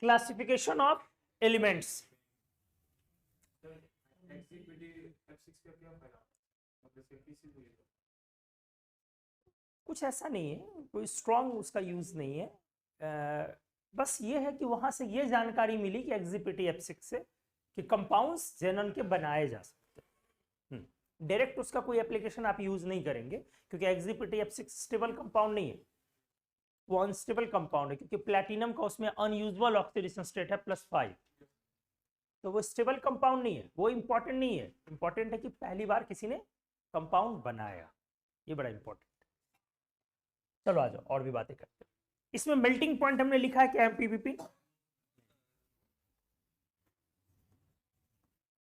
Classification of elements. कुछ ऐसा नहीं है, कोई स्ट्रॉन्ग उसका यूज नहीं है, बस ये है कि वहां से ये जानकारी मिली कि एग्जीपीटी F6 से कि कंपाउंड्स जेनन के बनाए जा सकते हैं। डायरेक्ट उसका कोई एप्लीकेशन आप यूज नहीं करेंगे क्योंकि एग्जीपीटी F6 स्टेबल कंपाउंड नहीं है, वो अनस्टेबल कंपाउंड है क्योंकि प्लैटिनम का उसमें अनयूजुअल ऑक्सीडेशन स्टेट है +5, तो वो स्टेबल कंपाउंड नहीं है। वो इंपॉर्टेंट नहीं है, इंपॉर्टेंट है कि पहली बार किसी ने कंपाउंड बनाया, ये बड़ा इंपॉर्टेंट। चलो आ जाओ और भी बातें करते हैं। इसमें मेल्टिंग पॉइंट हमने लिखा है क्या MPBP?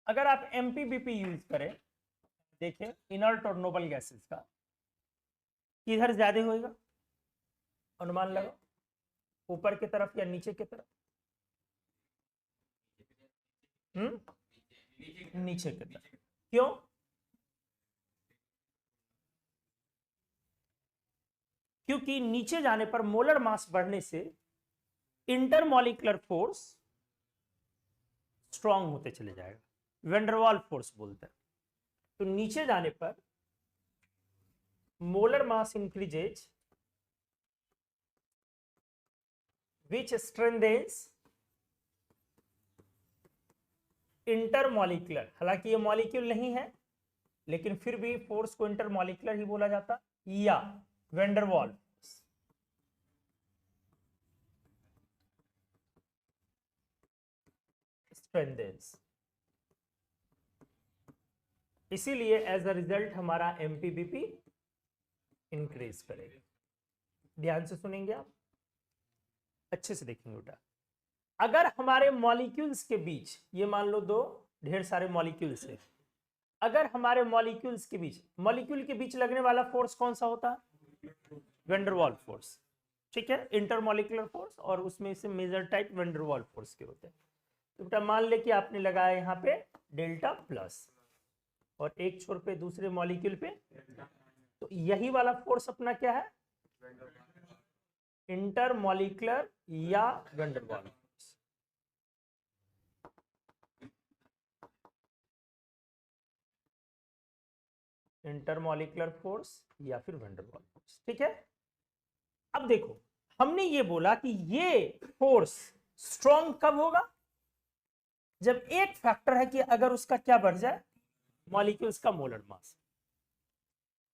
अगर आप MPBP यूज करें, देखें इनर्ट और नोबल गैसेस का, किधर ज्यादा होएगा? अनुमान लगाओ, ऊपर की तरफ या नीचे की तरफ? नीचे की तरफ। क्यों? क्योंकि नीचे जाने पर मोलर मास बढ़ने से इंटरमॉलिक्यूलर फोर्स स्ट्रांग होते चले जाएगा, वेंडरवाल फोर्स बोलते हैं। तो नीचे जाने पर molar mass increases which strengthens intermolecular, हालांकि ये मॉलिक्यूल नहीं है लेकिन फिर भी फोर्स को इंटरमॉलिक्यूलर ही बोला जाता, या वेंडरवाल स्ट्रेंथेंस। इसीलिए एज अ रिजल्ट हमारा MPBP इंक्रीज करेगा। ध्यान से सुनेंगे आप, अच्छे से देखेंगे बेटा। अगर हमारे मॉलिक्यूल्स के बीच, ये मान लो दो ढेर सारे मॉलिक्यूल्स है, अगर हमारे मॉलिक्यूल्स के बीच, मॉलिक्यूल के बीच लगने वाला फोर्स कौन सा होता है? वेंडरवाल फोर्स, ठीक है, इंटरमॉलिक्यूलर फोर्स, और उसमें से मेजर टाइप वेंडरवाल फोर्स के होते हैं। तो बेटा मान ले कि आपने लगाया यहाँ पे डेल्टा प्लस और एक छोर पे दूसरे मॉलिक्यूल पे, तो यही वाला फोर्स अपना क्या है? इंटरमॉलिक्यूलर या वेंडरवाल फोर्स। इंटरमॉलिक्यूलर फोर्स या फिर वेंडरवाल फोर्स, ठीक है। अब देखो, हमने ये बोला कि ये फोर्स स्ट्रॉन्ग कब होगा? जब एक फैक्टर है कि अगर उसका क्या बढ़ जाए, मॉलिक्यूल्स का मोलर मास।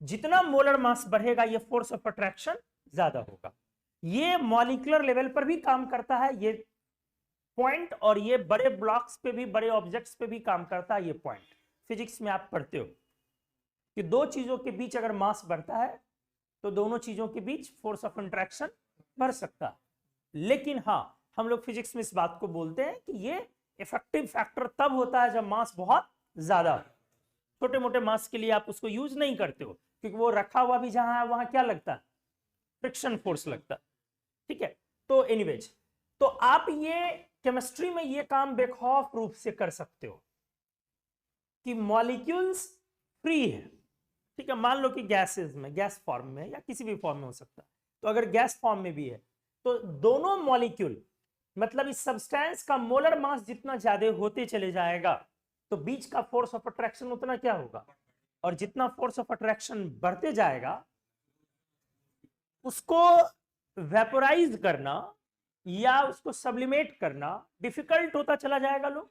जितना मोलर मास बढ़ेगा ये फोर्स ऑफ अट्रैक्शन ज्यादा होगा। ये मॉलिक्यूलर लेवल पर भी काम करता है ये पॉइंट, और ये बड़े ब्लॉक्स पे भी, बड़े ऑब्जेक्ट्स पे भी काम करता है ये पॉइंट। फिजिक्स में आप पढ़ते हो कि दो चीजों के बीच अगर मास बढ़ता है तो दोनों चीजों के बीच फोर्स ऑफ इंटरेक्शन बढ़ सकता है। लेकिन हाँ, हम लोग फिजिक्स में इस बात को बोलते हैं कि ये इफेक्टिव फैक्टर तब होता है जब मास बहुत ज्यादा। छोटे मोटे मास के लिए आप उसको यूज नहीं करते हो क्योंकि वो रखा हुआ भी जहां है वहां क्या लगता है? फ्रिक्शन फोर्स लगता है, ठीक है। तो एनीवेज, तो आप ये केमिस्ट्री में ये काम बेखौफ रूप से कर सकते हो कि मॉलिक्यूल्स फ्री है, ठीक है। मान लो कि गैसेस में, गैस फॉर्म में या किसी भी फॉर्म में हो सकता है, तो अगर गैस फॉर्म में भी है तो दोनों मॉलिक्यूल, मतलब इस सब्सटेंस का मोलर मास जितना ज्यादा होते चले जाएगा तो बीच का फोर्स ऑफ अट्रैक्शन उतना क्या होगा, और जितना फोर्स ऑफ अट्रैक्शन बढ़ते जाएगा उसको वेपोराइज करना या उसको सब्लिमेट करना डिफिकल्ट होता चला जाएगा लोग।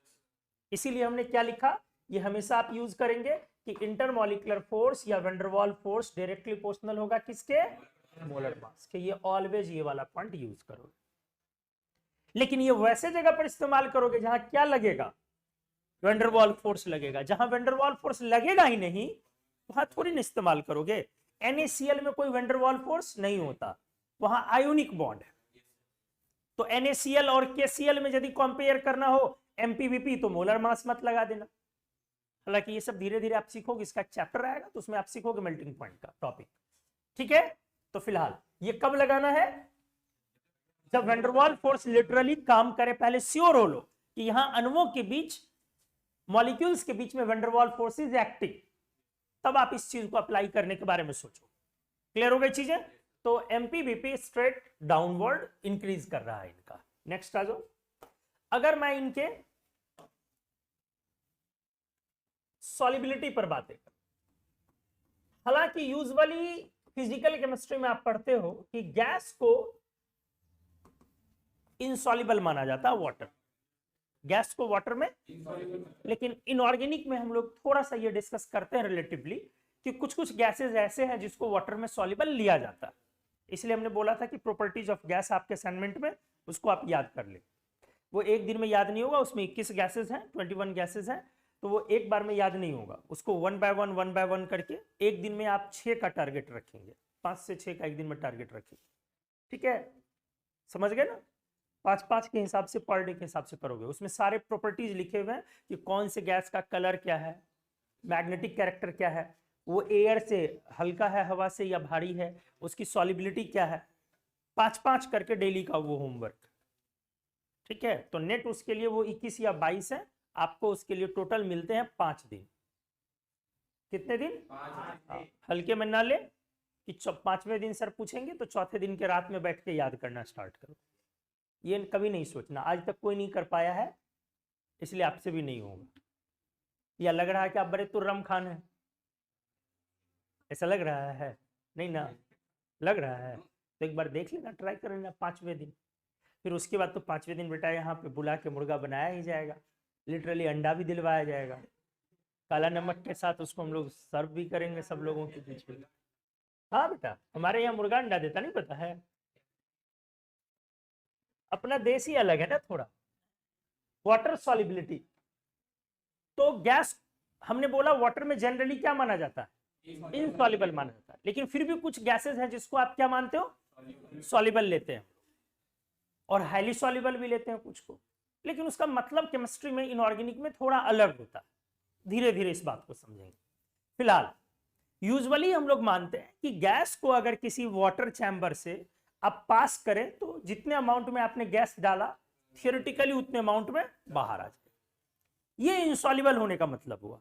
इसीलिए हमने क्या लिखा, ये हमेशा आप यूज करेंगे कि इंटरमॉलिक्यूलर फोर्स या वेंडरवाल फोर्स डायरेक्टली प्रोपोर्शनल होगा किसके? मोलर मास के। ये ऑलवेज ये वाला पॉइंट यूज करोगे, लेकिन ये वैसे जगह पर इस्तेमाल करोगे जहां क्या लगेगा? वेंडरवाल फोर्स लगेगा। जहां वेंडरवाल फोर्स लगेगा ही नहीं वहां थोड़ी ना इस्तेमाल करोगे। NaCl में कोई वेंडरवाल फोर्स नहीं होता, वहां आयोनिक बॉन्ड है। तो NaCl और KCl में यदि कंपेयर करना हो MPBP तो मोलर मास मत लगा देना। हालांकि ये सब धीरे धीरे आप सीखोगे, इसका चैप्टर आएगा तो उसमें आप सीखोगे मेल्टिंग पॉइंट का टॉपिक, ठीक है। तो फिलहाल ये कब लगाना है? जब वेंडरवाल फोर्स लिटरली काम करे। पहले श्योर हो लो कि यहां अणुओं के बीच, मॉलिक्यूल्स के बीच में वेंडरवाल फोर्स इज एक्टिव, तब आप इस चीज को अप्लाई करने के बारे में सोचो। क्लियर हो गई चीजें? तो MPBP स्ट्रेट डाउनवर्ड इंक्रीज कर रहा है इनका। नेक्स्ट आ जाओ। अगर मैं इनके सॉलिबिलिटी पर बातें करूं, हालांकि यूजुअली फिजिकल केमिस्ट्री में आप पढ़ते हो कि गैस को इनसॉल्युबल माना जाता है, वाटर, गैस को वाटर में, लेकिन इनऑर्गेनिक में हम लोग थोड़ा सा ये डिस्कस करते हैं रिलेटिवली कि कुछ कुछ गैसेस ऐसे हैं जिसको वाटर में सॉल्युबल लिया जाता है। इसलिए हमने बोला था कि प्रॉपर्टीज ऑफ गैस आपके असाइनमेंट में, उसको आप याद कर ले। वो एक दिन में याद नहीं होगा, उसमें 21 गैसेस हैं, 21 गैसेस हैं, तो वो एक बार में याद नहीं होगा, उसको वन बाय वन करके एक दिन में आप 6 का टारगेट रखेंगे, 5 से 6 का एक दिन में टारगेट रखेंगे, ठीक है, समझ गए ना। 5-5 के हिसाब से पर डे के हिसाब से करोगे, उसमें सारे प्रॉपर्टीज लिखे हुए हैं कि कौन से गैस का कलर क्या है, मैग्नेटिक कैरेक्टर क्या है, वो एयर से हल्का है, हवा से या भारी है, उसकी सॉलिबिलिटी क्या है, 5-5 करके डेली का वो होमवर्क, ठीक है। तो नेट उसके लिए वो 21 या 22 है, आपको उसके लिए टोटल मिलते हैं 5 दिन। कितने दिन? 5 हल्के में ना ले कि 5वें दिन सर पूछेंगे तो चौथे दिन के रात में बैठ के याद करना स्टार्ट करो, ये कभी नहीं सोचना आज तक कोई नहीं कर पाया है, इसलिए आपसे भी नहीं होगा। या लग रहा है कि आप बड़े तुर्रम खान हैं, ऐसा लग रहा है? नहीं ना, लग रहा है तो एक बार देख लेना, ट्राई कर लेना 5वें दिन। फिर उसके बाद तो 5वें दिन बेटा यहाँ पे बुला के मुर्गा बनाया ही जाएगा, लिटरली अंडा भी दिलवाया जाएगा, काला नमक के साथ उसको हम लोग सर्व भी करेंगे सब लोगों के बीच में। हाँ बेटा, हमारे यहाँ मुर्गा अंडा देता, नहीं पता है? अपना देश ही अलग है ना थोड़ा। वाटर सॉलिबिलिटी, तो गैस हमने बोला वाटर में जनरली क्या माना जाता है? इनसॉल्युबल माना जाता है, लेकिन फिर भी कुछ गैसेस हैं जिसको आप क्या मानते हो? सॉल्युबल लेते हैं, और हाईली सॉल्युबल भी लेते हैं कुछ को, लेकिन उसका मतलब केमिस्ट्री में इनऑर्गेनिक में थोड़ा अलग होता है, धीरे धीरे इस बात को समझेंगे। फिलहाल यूजुअली हम लोग मानते हैं कि गैस को अगर किसी वाटर चैम्बर से आप पास करें तो जितने अमाउंट में आपने गैस डाला थियोरेटिकली उतने अमाउंट में बाहर आ जाए, ये इनसॉल्युबल होने का मतलब हुआ।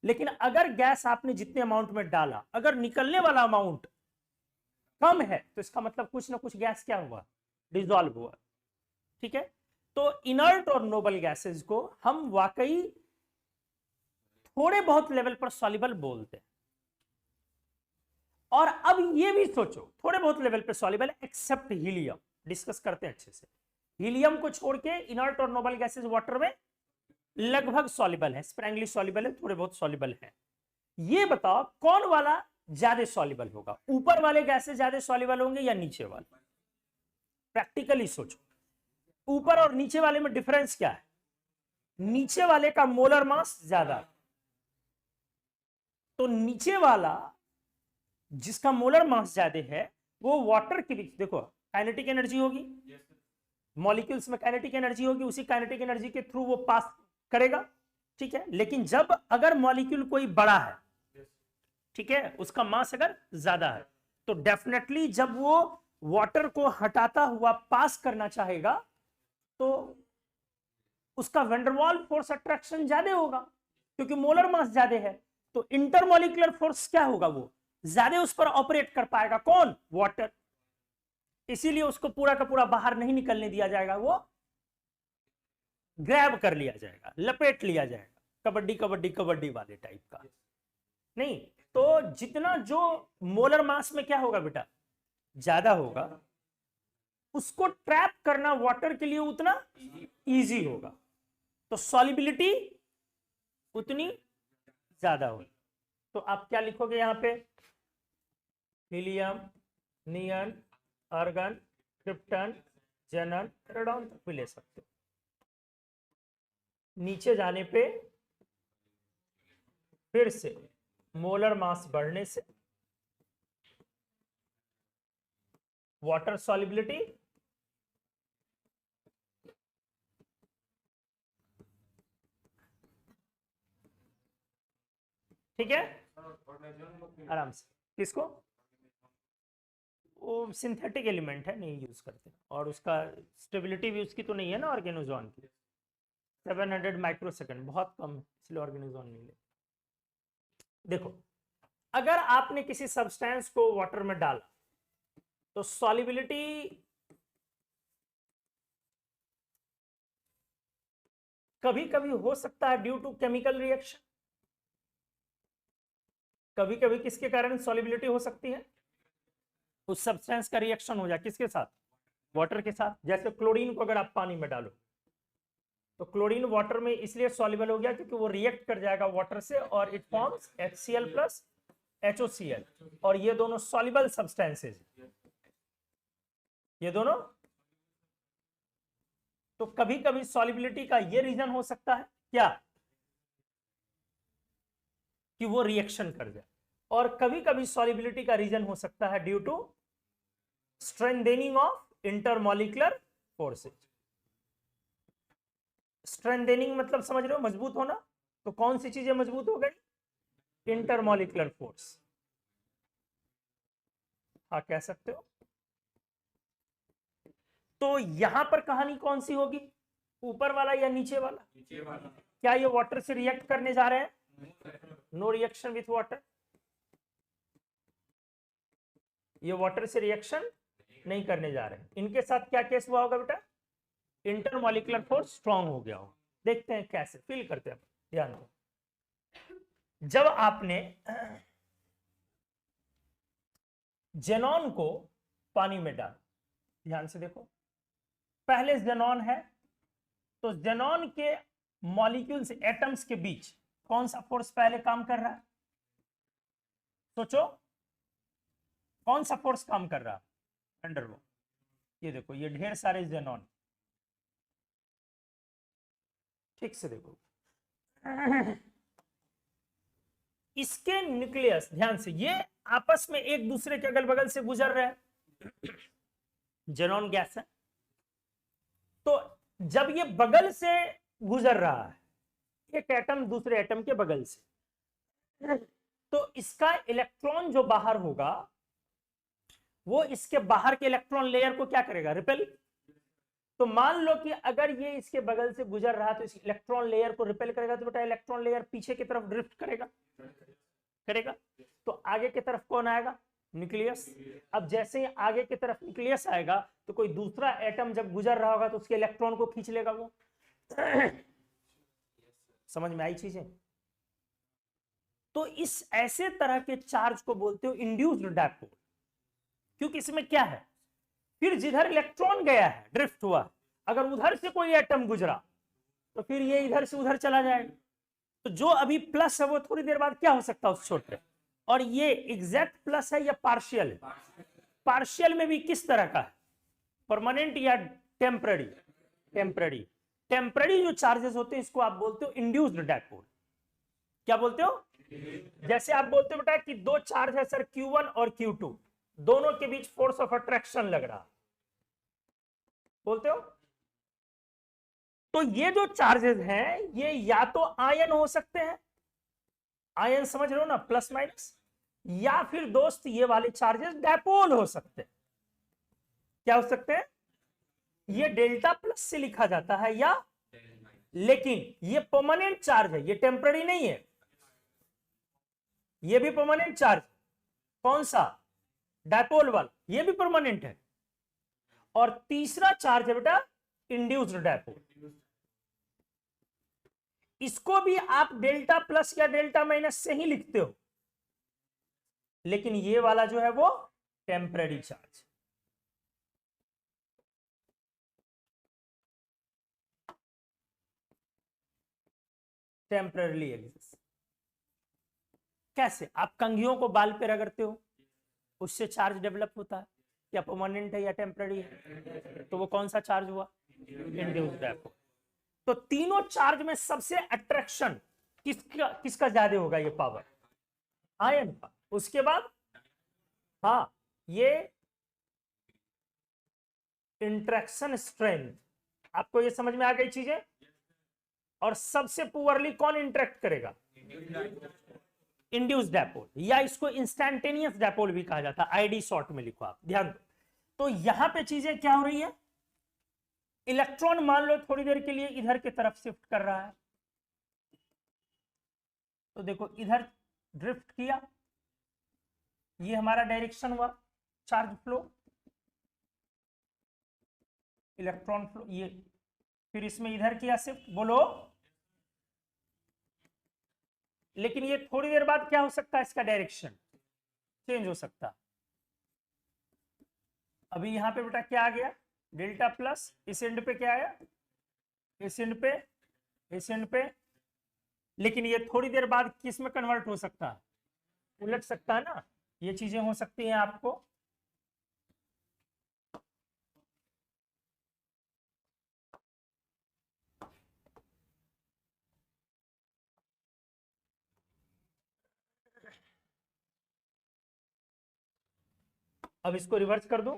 लेकिन अगर गैस आपने जितने अमाउंट में डाला अगर निकलने वाला अमाउंट कम है तो इसका मतलब कुछ ना कुछ गैस क्या हुआ? डिसॉल्व हुआ, ठीक है। तो इनर्ट और नोबल गैसेस को हम वाकई थोड़े बहुत लेवल पर सॉल्युबल बोलते हैं। और अब ये भी सोचो थोड़े बहुत लेवल पे सॉल्युबल एक्सेप्ट हीलियम, डिस्कस करते हैं अच्छे से। हीलियम को छोड़ के इनर्ट और नोबल गैसेस वाटर में लगभग सॉल्युबल है, स्प्रैंगली सॉल्युबल है, थोड़े बहुत सॉल्युबल है। ये बताओ कौन वाला ज्यादा सॉल्युबल होगा? ऊपर वाले गैसेस ज्यादा सॉल्युबल होंगे या नीचे वाले? प्रैक्टिकली सोचो, ऊपर और नीचे वाले में डिफरेंस क्या है? नीचे वाले का मोलर मास ज्यादा, तो नीचे वाला जिसका मोलर मास ज्यादा है वो वाटर के बीच, देखो काइनेटिक एनर्जी होगी, मॉलिक्यूल्स में काइनेटिक एनर्जी होगी, उसी काइनेटिक एनर्जी के थ्रू वो पास करेगा, ठीक है। लेकिन जब अगर मॉलिक्यूल कोई बड़ा है, ठीक है, उसका मास अगर ज्यादा है, तो डेफिनेटली जब वो वाटर को हटाता हुआ पास करना चाहेगा तो उसका वैंडरवाल फोर्स अट्रैक्शन ज्यादा होगा क्योंकि मोलर मास ज्यादा है, तो इंटरमॉलिक्यूलर फोर्स क्या होगा? वो ज्यादा उस पर ऑपरेट कर पाएगा, कौन? वाटर। इसीलिए उसको पूरा का पूरा बाहर नहीं निकलने दिया जाएगा, वो ग्रैब कर लिया जाएगा, लपेट लिया जाएगा, कबड्डी कबड्डी कबड्डी वाले टाइप का नहीं। तो जितना जो मोलर मास में क्या होगा बेटा? ज्यादा होगा, उसको ट्रैप करना वाटर के लिए उतना इजी होगा, तो सॉल्युबिलिटी उतनी ज्यादा होगी। तो आप क्या लिखोगे यहां पे? हीलियम, नियन, आर्गन, क्रिप्टन, जेनन, रेडॉन तक भी ले सकते हो। नीचे जाने पे फिर से मोलर मास बढ़ने से वाटर सॉल्युबिलिटी ठीक है, आराम से। किसको? वो सिंथेटिक एलिमेंट है, नहीं यूज करते, और उसका स्टेबिलिटी भी उसकी तो नहीं है ना ऑर्गेनोजोन की, 700 माइक्रोसेकंड बहुत कम है, इसलिए ऑर्गेनोजोन नहीं ले। देखो अगर आपने किसी सब्सटेंस को वाटर में डाला तो सॉल्युबिलिटी कभी कभी हो सकता है ड्यू टू केमिकल रिएक्शन, कभी कभी किसके कारण सॉल्युबिलिटी हो सकती है, उस सब्सटेंस का रिएक्शन हो जाए किसके साथ, वाटर के साथ। जैसे क्लोरीन को अगर आप पानी में डालो तो क्लोरीन वाटर में इसलिए सॉल्युबल हो गया क्योंकि वो रिएक्ट कर जाएगा वाटर से और it forms HCl plus HOCl, और ये दोनों सॉल्युबल सब्सटेंसेस, ये दोनों। तो कभी कभी सॉल्युबिलिटी का ये रीजन हो सकता है क्या, कि वो रिएक्शन कर जाए, और कभी कभी सॉल्युबिलिटी का रीजन हो सकता है due to strengthening of intermolecular forces. Strengthening मतलब समझ रहे हो, मजबूत होना। तो कौन सी चीजें मजबूत हो गई, इंटरमॉलिक्यूलर फोर्स, हाँ कह सकते हो। तो यहां पर कहानी कौन सी होगी, ऊपर वाला या नीचे वाला? नीचे वाला। क्या ये वाटर से रिएक्ट करने जा रहे हैं? नो रिएक्शन विथ वाटर, ये वाटर से रिएक्शन नहीं करने जा रहे हैं। इनके साथ क्या केस हुआ होगा बेटा, इंटरमॉलिक्यूलर फोर्स स्ट्रांग हो गया हो। देखते हैं कैसे फील करते हैं, ध्यान दो। जब आपने जेनॉन को पानी में डाला, ध्यान से देखो, पहले जेनॉन है, तो जेनॉन के मॉलिक्यूल्स एटम्स के बीच कौन सा फोर्स पहले काम कर रहा है, सोचो कौन सा फोर्स काम कर रहा है, अंडरवॉल। ये देखो, ये ढेर सारे जेनॉन, ठीक से देखो, इसके न्यूक्लियस, ध्यान से, ये आपस में एक दूसरे के अगल बगल से गुजर रहे हैं, जेनॉन गैस है। तो जब ये बगल से गुजर रहा है, एक एटम दूसरे एटम के बगल से, तो इसका इलेक्ट्रॉन जो बाहर होगा वो इसके बाहर के इलेक्ट्रॉन लेयर को क्या करेगा, रिपेल। तो मान लो कि अगर ये इसके बगल से गुजर रहा तो इस इलेक्ट्रॉन लेयर को रिपेल करेगा, तो बेटा इलेक्ट्रॉन लेयर पीछे की तरफ ड्रिफ्ट करेगा, करेगा। तो आगे की तरफ कौन आएगा, न्यूक्लियस। अब जैसे ही आगे की तरफ न्यूक्लियस आएगा तो कोई दूसरा एटम जब गुजर रहा होगा तो उसके इलेक्ट्रॉन को खींच लेगा वो। समझ में आई चीजें? तो इस ऐसे तरह के चार्ज को बोलते हो इंड्यूस्ड डायपोल, क्योंकि इसमें क्या है, फिर जिधर इलेक्ट्रॉन गया है, ड्रिफ्ट हुआ, अगर उधर से कोई एटम गुजरा तो फिर ये इधर से उधर चला जाएगा। तो जो अभी प्लस है वो थोड़ी देर बाद क्या हो सकता है उस छोटे, और ये एग्जैक्ट प्लस है या पार्शियल है, पार्शियल में भी किस तरह का है, परमानेंट या टेम्पररी, टेम्पररी। टेम्पररी जो चार्जेस होते हैं इसको आप बोलते हो इंड्यूस्ड डायपोल। क्या बोलते हो, जैसे आप बोलते हो बेटा कि दो चार्ज है सर Q1 और Q2, दोनों के बीच फोर्स ऑफ अट्रैक्शन लग रहा, बोलते हो। तो ये जो चार्जेस हैं ये या तो आयन हो सकते हैं, आयन समझ रहे हो ना, प्लस माइनस, या फिर दोस्त ये वाले चार्जेस डायपोल हो सकते हैं। क्या हो सकते हैं, ये डेल्टा प्लस से लिखा जाता है, या लेकिन ये परमानेंट चार्ज है, ये टेम्पररी नहीं है, ये भी परमानेंट चार्ज। कौन सा, डायपोल वाला, ये भी परमानेंट है। और तीसरा चार्ज है बेटा इंड्यूस्ड डायपोल, इसको भी आप डेल्टा प्लस या डेल्टा माइनस से ही लिखते हो, लेकिन ये वाला जो है वो टेम्पररी चार्ज। Temporarily exist. कैसे, आप कंघियों को बाल पे रगड़ते हो, उससे चार्ज डेवलप होता है, क्या परमानेंट है या टेम्पररी है, तो वो कौन सा चार्ज हुआ, इंड्यूस्ड डायपोल। तो तीनों चार्ज में सबसे अट्रैक्शन किसका ज्यादा होगा, ये पावर आयन का। उसके बाद हाँ, ये इंट्रैक्शन स्ट्रेंथ, आपको ये समझ में आ गई चीजें। और सबसे पुअरली कौन इंटरेक्ट करेगा, इंड्यूस्ड डायपोल, या इसको इंस्टैंटेनियस डायपोल भी कहा जाता है, आईडी शॉर्ट में लिखो आप, ध्यान दो। तो यहां पे चीजें क्या हो रही है, इलेक्ट्रॉन मान लो थोड़ी देर के लिए इधर की तरफ शिफ्ट कर रहा है, तो देखो इधर ड्रिफ्ट किया, ये हमारा डायरेक्शन हुआ चार्ज फ्लो, इलेक्ट्रॉन फ्लो, ये फिर इसमें इधर किया शिफ्ट, बोलो लेकिन ये थोड़ी देर बाद क्या हो सकता है, इसका डायरेक्शन चेंज हो सकता है। अभी यहाँ पे बेटा क्या आ गया, डेल्टा प्लस, इस एंड पे क्या आया, इस एंड पे, इस एंड पे, लेकिन ये थोड़ी देर बाद किस में कन्वर्ट हो सकता है, उलट सकता है ना, ये चीजें हो सकती हैं आपको। अब इसको रिवर्स कर दूं,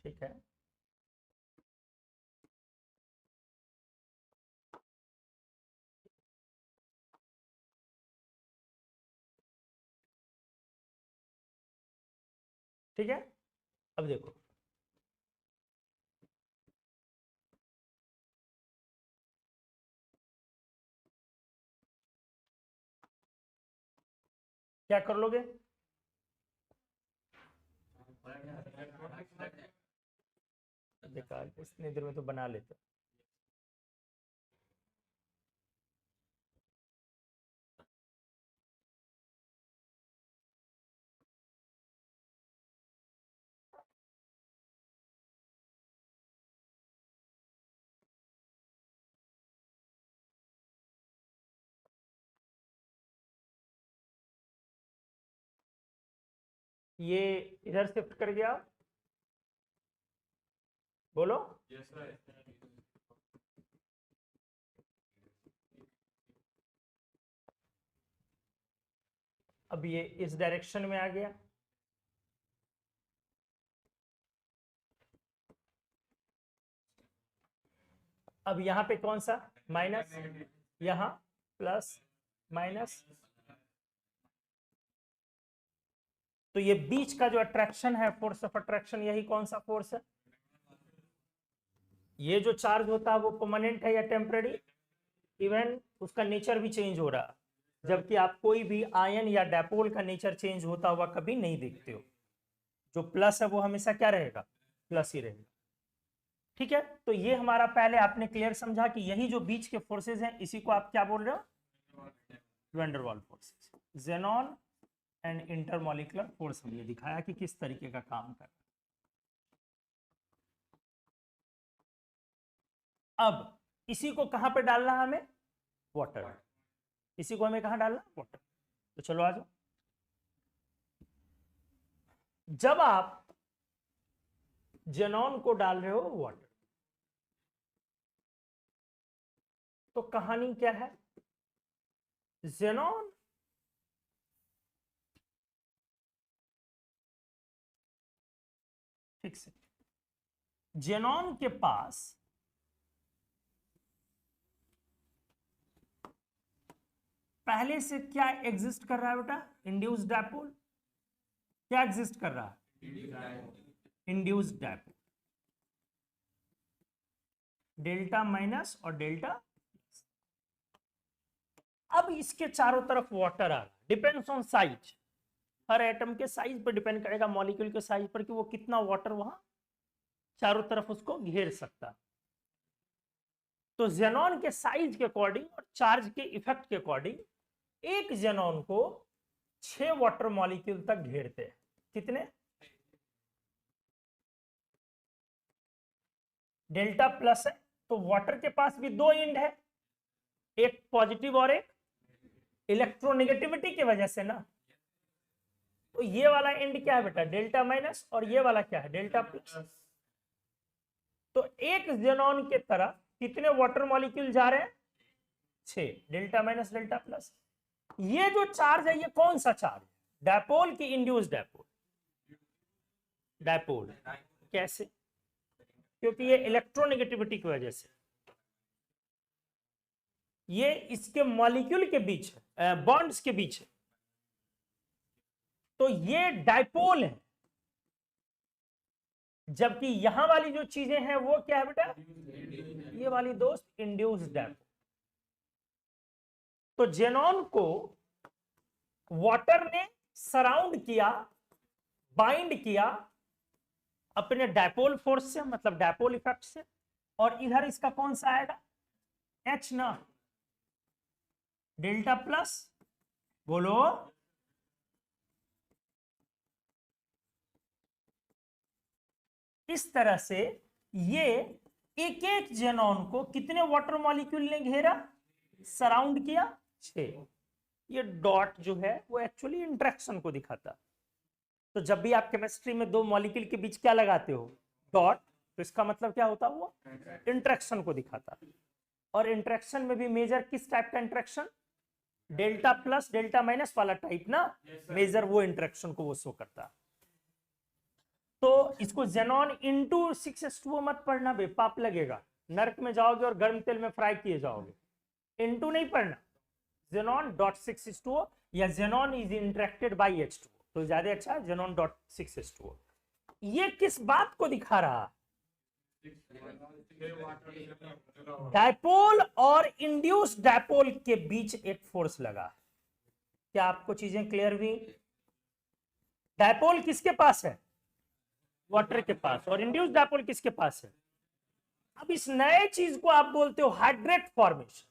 ठीक है। ठीक है, अब देखो क्या कर लोगे, बेकार, इतनी देर में तो बना लेते। ये इधर शिफ्ट कर गया, बोलो। अब ये इस डायरेक्शन में आ गया, अब यहाँ पे कौन सा माइनस, यहाँ प्लस माइनस, तो ये बीच का जो अट्रैक्शन है, फोर्स ऑफ अट्रैक्शन, यही कौन सा फोर्स है, ये जो चार्ज होता है वो परमानेंट है या टेम्पररी, इवन उसका नेचर भी चेंज हो रहा है, जबकि आप कोई भी आयन या डायपोल का नेचर चेंज होता हुआ कभी नहीं देखते हो। जो प्लस है वो हमेशा क्या रहेगा, प्लस ही रहेगा। ठीक है, तो ये हमारा पहले आपने क्लियर समझा कि यही जो बीच के फोर्सेज हैं, इसी को आप क्या बोल रहे हो, वैन डर वाल forces. Xenon and intermolecular force हमने दिखाया कि किस तरीके का काम कर। अब इसी को कहां पे डालना है हमें, वाटर, इसी को हमें कहां डालना, वाटर। तो चलो आ जाओ, जब आप जेनॉन को डाल रहे हो वाटर, तो कहानी क्या है, जेनॉन ठीक से, जेनॉन के पास पहले से क्या एग्जिस्ट कर रहा है बेटा, इंड्यूस्ड डायपोल, क्या एग्जिस्ट कर रहा है, इंड्यूस्ड डायपोल, डेल्टा माइनस और डेल्टा। अब इसके चारों तरफ वाटर आ रहा, depends on size, her atom के साइज पर डिपेंड करेगा, मॉलिक्यूल के साइज पर, कि वो कितना वाटर वहां चारों तरफ उसको घेर सकता। तो जेनॉन के साइज के अकॉर्डिंग और चार्ज के इफेक्ट के अकॉर्डिंग एक जेनॉन को 6 वाटर मॉलिक्यूल तक घेरते हैं। कितने, डेल्टा प्लस है तो वाटर के पास भी 2 एंड है, एक पॉजिटिव और एक इलेक्ट्रोनेगेटिविटी की वजह से ना, तो ये वाला एंड क्या है बेटा, डेल्टा माइनस, और ये वाला क्या है, डेल्टा प्लस। तो एक जेनॉन के तरफ कितने वाटर मॉलिक्यूल जा रहे हैं, 6, डेल्टा माइनस डेल्टा प्लस। ये जो चार्ज है ये कौन सा चार्ज, डायपोल की इंड्यूस्ड डायपोल, डायपोल। कैसे, क्योंकि ये इलेक्ट्रोनेगेटिविटी की वजह से, ये इसके मॉलिक्यूल के बीच है, बॉन्ड्स के बीच है, तो ये डायपोल है, जबकि यहां वाली जो चीजें हैं वो क्या है बेटा, ये वाली दोस्त इंड्यूस्ड डायपोल। तो जेनॉन को वाटर ने सराउंड किया, बाइंड किया अपने डायपोल फोर्स से, मतलब डायपोल इफेक्ट से, और इधर इसका कौन सा आएगा, एच ना, डेल्टा प्लस, बोलो, इस तरह से ये एक एक जेनॉन को कितने वाटर मॉलिक्यूल ने घेरा, सराउंड किया, 6। ये डॉट जो है वो एक्चुअली इंटरेक्शन को दिखाता। तो जब भी आप केमिस्ट्री में दो मॉलिक्यूल के बीच क्या लगाते हो, डॉट, तो इसका मतलब क्या होता है, वो इंटरेक्शन को दिखाता। और इंटरेक्शन में भी मेजर किस टाइप का interaction, delta plus delta minus वाला टाइप ना, मेजर वो इंटरेक्शन को वो शो करता। तो इसको जेनॉन इंटू 6s2 मत पढ़ना बे, पाप लगेगा, नरक में जाओगे और गर्म तेल में फ्राई किए जाओगे। इंटू नहीं पढ़ना, जेनॉन डॉट 6s2 या xenon is interacted by H2, तो ज्यादा अच्छा जेनॉन डॉट 6s2। ये किस बात को दिखा रहा, डायपोल और इंड्यूस डायपोल के बीच एक फोर्स लगा। क्या आपको चीजें क्लियर हुई? डायपोल किसके पास है, वाटर के पास, और इंड्यूस डायपोल किसके पास है। अब इस नए चीज को आप बोलते हो हाइड्रेट फॉर्मेशन।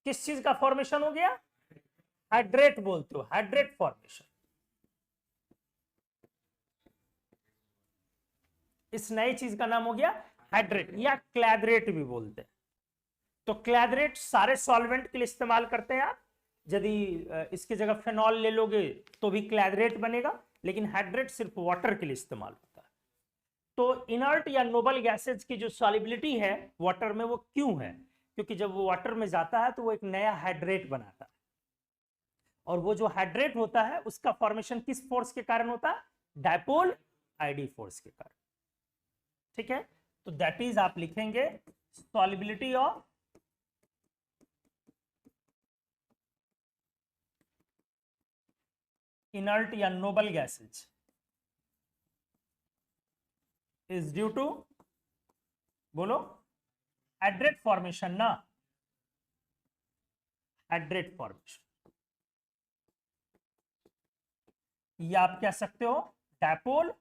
किस चीज का फॉर्मेशन हो गया, हाइड्रेट बोलते हो, हाइड्रेट फॉर्मेशन। इस नई चीज का नाम हो गया हाइड्रेट, या क्लैदरेट भी बोलते हैं। तो क्लैदरेट सारे सॉल्वेंट के लिए इस्तेमाल करते हैं आप, यदि इसकी जगह फेनॉल ले लोगे तो भी क्लैदरेट बनेगा, लेकिन हाइड्रेट सिर्फ वाटर के लिए इस्तेमाल होता है। तो इनर्ट या नोबल गैसेज की जो सॉलिबिलिटी है वाटर में, वो क्यों है, क्योंकि जब वो वाटर में जाता है तो वो एक नया हाइड्रेट बनाता है, और वो जो हाइड्रेट होता है उसका फॉर्मेशन किस फोर्स के कारण होता है, डायपोल आईडी फोर्स के कारण। ठीक है, तो दैट इज आप लिखेंगे सॉलिबिलिटी ऑफ इनर्ट या noble gases is due to, बोलो, हाइड्रेट फॉर्मेशन ना, हाइड्रेट फॉर्मेशन, या आप कह सकते हो डायपोल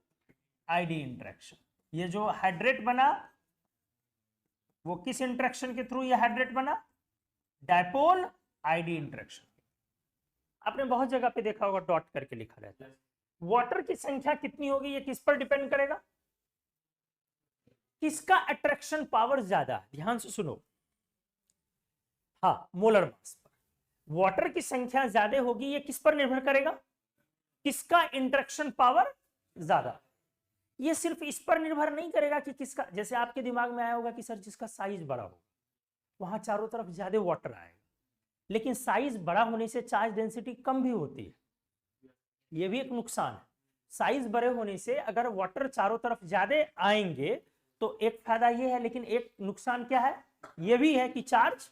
आईडी इंटरेक्शन। ये जो हाइड्रेट बना वो किस इंटरेक्शन के थ्रू ये हाइड्रेट बना, डायपोल आईडी इंटरेक्शन। आपने बहुत जगह पे देखा होगा डॉट करके लिखा रहता है। वाटर की संख्या कितनी होगी ये किस पर डिपेंड करेगा, किसका अट्रैक्शन पावर ज्यादा है, ध्यान से सुनो, हाँ, मोलर मास पर। वाटर की संख्या ज्यादा होगी, ये किस पर निर्भर करेगा, किसका इंटरेक्शन पावर ज्यादा। ये सिर्फ इस पर निर्भर नहीं करेगा कि किसका, जैसे आपके दिमाग में आया होगा कि सर जिसका साइज बड़ा हो वहां चारों तरफ ज्यादा वाटर आएगा, लेकिन साइज बड़ा होने से चार्ज डेंसिटी कम भी होती है, ये भी एक नुकसान है। साइज बड़े होने से अगर वाटर चारों तरफ ज्यादा आएंगे तो एक फायदा ये है, लेकिन एक नुकसान क्या है, ये भी है कि चार्ज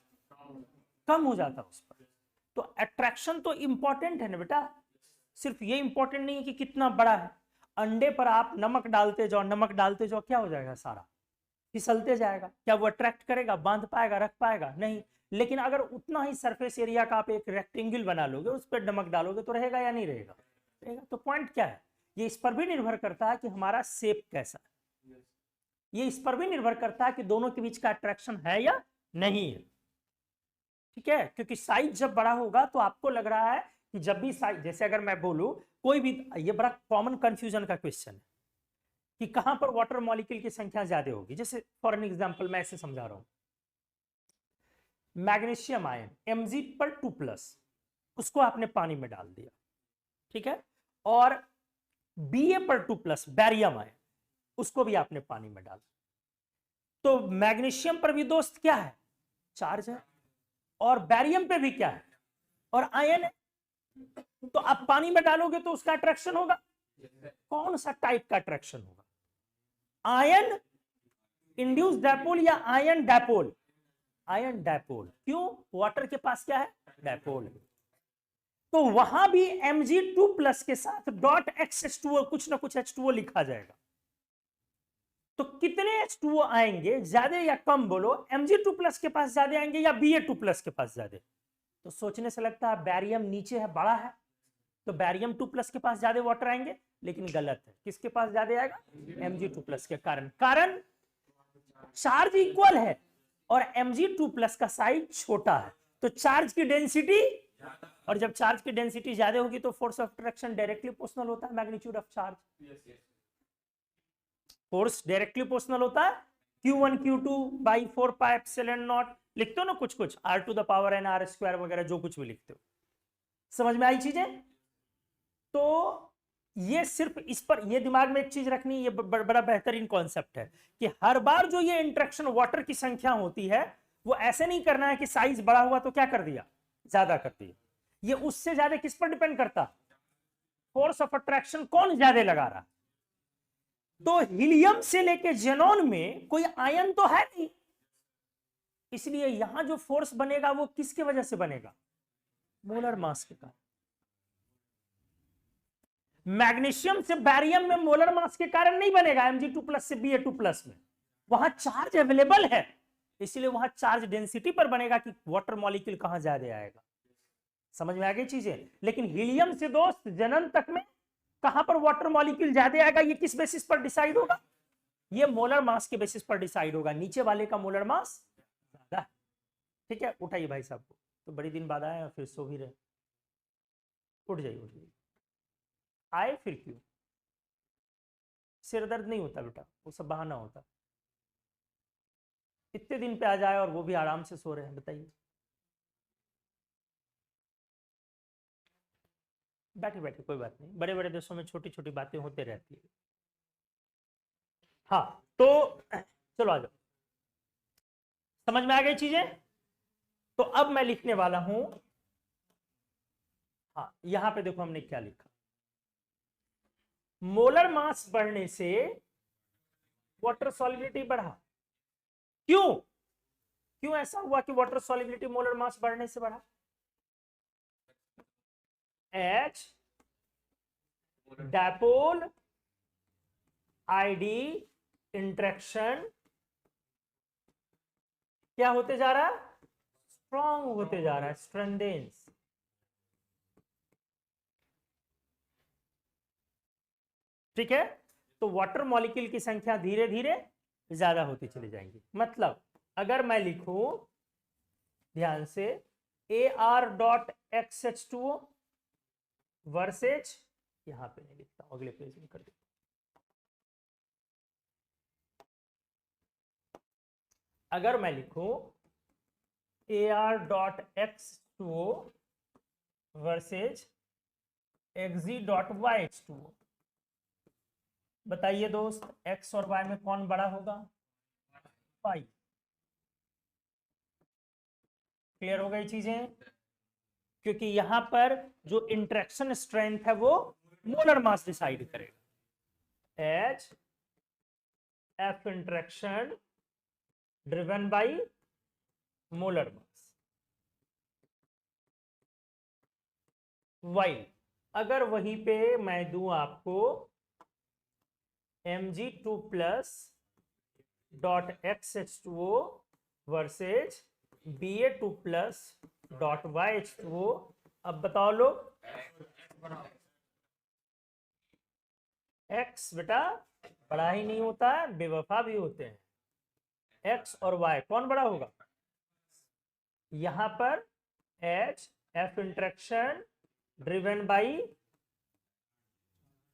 कम हो जाता है उस पर। तो अट्रैक्शन तो इंपॉर्टेंट है ना बेटा, सिर्फ ये इंपॉर्टेंट नहीं है कि कितना बड़ा है। अंडे पर आप नमक डालते जाओ, नमक डालते जाओ, क्या हो जाएगा, सारा फिसलते जाएगा। क्या वो अट्रैक्ट करेगा, बांध पाएगा, रख पाएगा, नहीं। लेकिन अगर उतना ही सरफेस एरिया का आप एक रेक्टेंगल बना लोगे, उस पर नमक डालोगे तो रहेगा या नहीं रहेगा, रहेगा। तो पॉइंट क्या है, ये इस पर भी निर्भर करता है कि हमारा शेप कैसा है, ये इस पर भी निर्भर करता है कि दोनों के बीच का अट्रैक्शन है या नहीं है। ठीक है, क्योंकि साइज जब बड़ा होगा तो आपको लग रहा है कि जब भी साइज, जैसे अगर मैं बोलूं कोई भी, ये बड़ा कॉमन कंफ्यूजन का क्वेश्चन है कि कहां पर वाटर मॉलिक्यूल की संख्या ज्यादा होगी। जैसे फॉर एन एग्जांपल मैं ऐसे समझा रहा हूं, मैग्नीशियम आयन Mg पर 2+, उसको आपने पानी में डाल दिया, ठीक है, और Ba पर 2+, बैरियम आयन, उसको भी आपने पानी में डाला। तो मैग्नीशियम पर भी दोस्त क्या है, चार्ज है, और बैरियम पे भी क्या है, और आयन है। तो आप पानी में डालोगे तो उसका अट्रैक्शन होगा, कौन सा टाइप का अट्रैक्शन होगा, आयन इंड्यूस डायपोल या आयन डायपोल, आयन डायपोल। क्यों, वाटर के पास क्या है, डायपोल है। तो वहां भी Mg2+ के साथ डॉट XH2O कुछ ना कुछ H2O लिखा जाएगा। तो कितने H2O आएंगे, ज्यादा या कम बोलो, Mg2+ के पास ज्यादा आएंगे या Ba2+ के पास ज्यादा? तो सोचने से लगता है बैरियम नीचे है, बड़ा है, तो बैरियम 2+ के पास ज्यादा वाटर आएंगे, लेकिन गलत है। किसके पास ज्यादा आएगा? Mg2+ के कारण चार्ज इक्वल है और Mg2+ का साइज छोटा है, तो चार्ज की डेंसिटी, और जब चार्ज की डेंसिटी ज्यादा होगी तो force of attraction directly proportional होता है magnitude of charge. Force directly proportional होता है Q1 Q2 by 4πε0, लिखते हो ना कुछ कुछ R⁴ R² वगैरह, जो कुछ भी लिखते हो। समझ में आई चीजें? तो ये सिर्फ इस पर, ये दिमाग में एक चीज रखनी, ये बड़ा बेहतरीन कॉन्सेप्ट है कि हर बार जो ये इंटरेक्शन वाटर की संख्या होती है, वो ऐसे नहीं करना है कि साइज बड़ा हुआ तो क्या कर दिया, ज्यादा कर दिया। ये उससे ज्यादा किस पर डिपेंड करता? फोर्स ऑफ अट्रैक्शन कौन ज्यादा लगा रहा। तो हीलियम से लेके जेनॉन में कोई आयन तो है नहीं, इसलिए यहां जो फोर्स बनेगा वो किसकी वजह से बनेगा? मोलर मास के कारण। मैग्नीशियम से बैरियम में मोलर मास के कारण नहीं बनेगा, Mg2+ से Ba2+ में वहां चार्ज अवेलेबल है, इसलिए वहां चार्ज डेंसिटी पर बनेगा कि वाटर मॉलिक्यूल कहां ज्यादा आएगा। समझ में आ गई चीजें? लेकिन हीलियम से दोस्त जनन तक में कहां पर वाटर मॉलिक्यूल ज्यादा आएगा, ये किस बेसिस पर डिसाइड होगा? ये मोलर मास के बेसिस पर डिसाइड होगा, नीचे वाले का मोलर मास ज्यादा है। ठीक है, उठाइए भाई साहब को, तो बड़ी दिन बाद आए और फिर सो भी रहे। उठ जाइए उठ जाइए, आए फिर क्यों? सिर दर्द नहीं होता बेटा, वो सब बहाना होता। इतने दिन पे आ जाए और वो भी आराम से सो रहे हैं, बताइए। बैठे बैठे, कोई बात नहीं, बड़े बड़े देशों में छोटी छोटी बातें होते रहती है। हाँ तो चलो आ जाओ, समझ में आ गई चीजें? तो अब मैं लिखने वाला हूं, हाँ यहां पे देखो हमने क्या लिखा, मोलर मास बढ़ने से वाटर सॉल्युबिलिटी बढ़ा। क्यों? क्यों ऐसा हुआ कि वाटर सॉल्युबिलिटी मोलर मास बढ़ने से बढ़ा? H डायपोल आईडी इंटरेक्शन क्या होते जा रहा है? स्ट्रॉन्ग होते जा रहा है, स्ट्रेंथेंस। ठीक है, तो वाटर मॉलिक्यूल की संख्या धीरे धीरे ज्यादा होती चली जाएंगी। मतलब अगर मैं लिखूं ध्यान से Ar.XH2O वर्सेज, यहां पे नहीं लिखता हूं, अगले पेज में कर देता। अगर मैं लिखूं Ar.X2O वर्सेज Xg.YH2O, बताइए दोस्त, x और y में कौन बड़ा होगा? y। क्लियर हो गई चीजें? क्योंकि यहां पर जो इंटरेक्शन स्ट्रेंथ है वो मोलर मास डिसाइड करेगा। H F interaction driven by molar mass. y अगर वहीं पे मैं दूं आपको Mg2+.XH2O वर्सेज Ba2+.YH2O, अब बताओ लोग, x बेटा बड़ा ही नहीं होता है, बेवफा भी होते हैं। x और y कौन बड़ा होगा? यहां पर H F interaction driven by,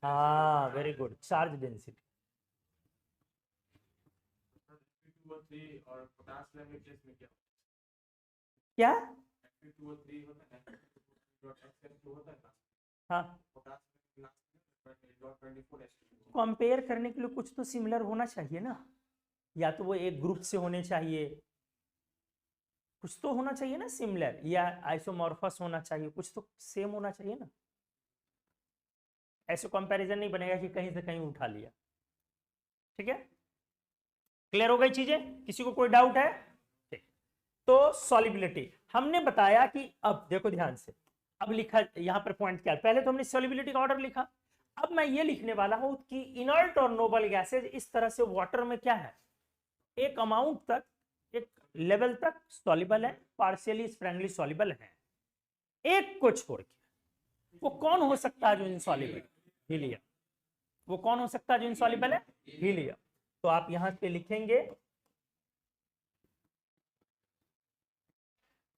हाँ वेरी गुड, चार्ज डेंसिटी। क्या? हाँ, कंपेयर करने के लिए कुछ तो सिमिलर होना चाहिए ना, या तो वो एक ग्रुप से होने चाहिए, कुछ तो होना चाहिए ना सिमिलर, या आइसोमॉर्फस होना चाहिए, कुछ तो सेम होना चाहिए ना। ऐसे कंपैरिजन नहीं बनेगा कि कहीं से कहीं उठा लिया। ठीक है, क्लियर हो गई चीजें? किसी को कोई डाउट है? ठीक, तो सॉल्युबिलिटी हमने बताया कि, अब देखो ध्यान से, अब लिखा यहां पर पॉइंट क्या है, पहले तो हमने सॉल्युबिलिटी का ऑर्डर लिखा, अब मैं ये लिखने वाला हूं कि इनर्ट और नोबल गैसेज इस तरह से वाटर में क्या है, एक अमाउंट तक, एक लेवल तक सॉल्युबल है, पार्शियली स्प्रैंगली सॉल्युबल है, एक को छोड़ के। वो कौन हो सकता है जो इनसॉल्युबल? हीलियम। वो कौन हो सकता है जो इनसॉल्युबल है? हीलियम। तो आप यहां पे लिखेंगे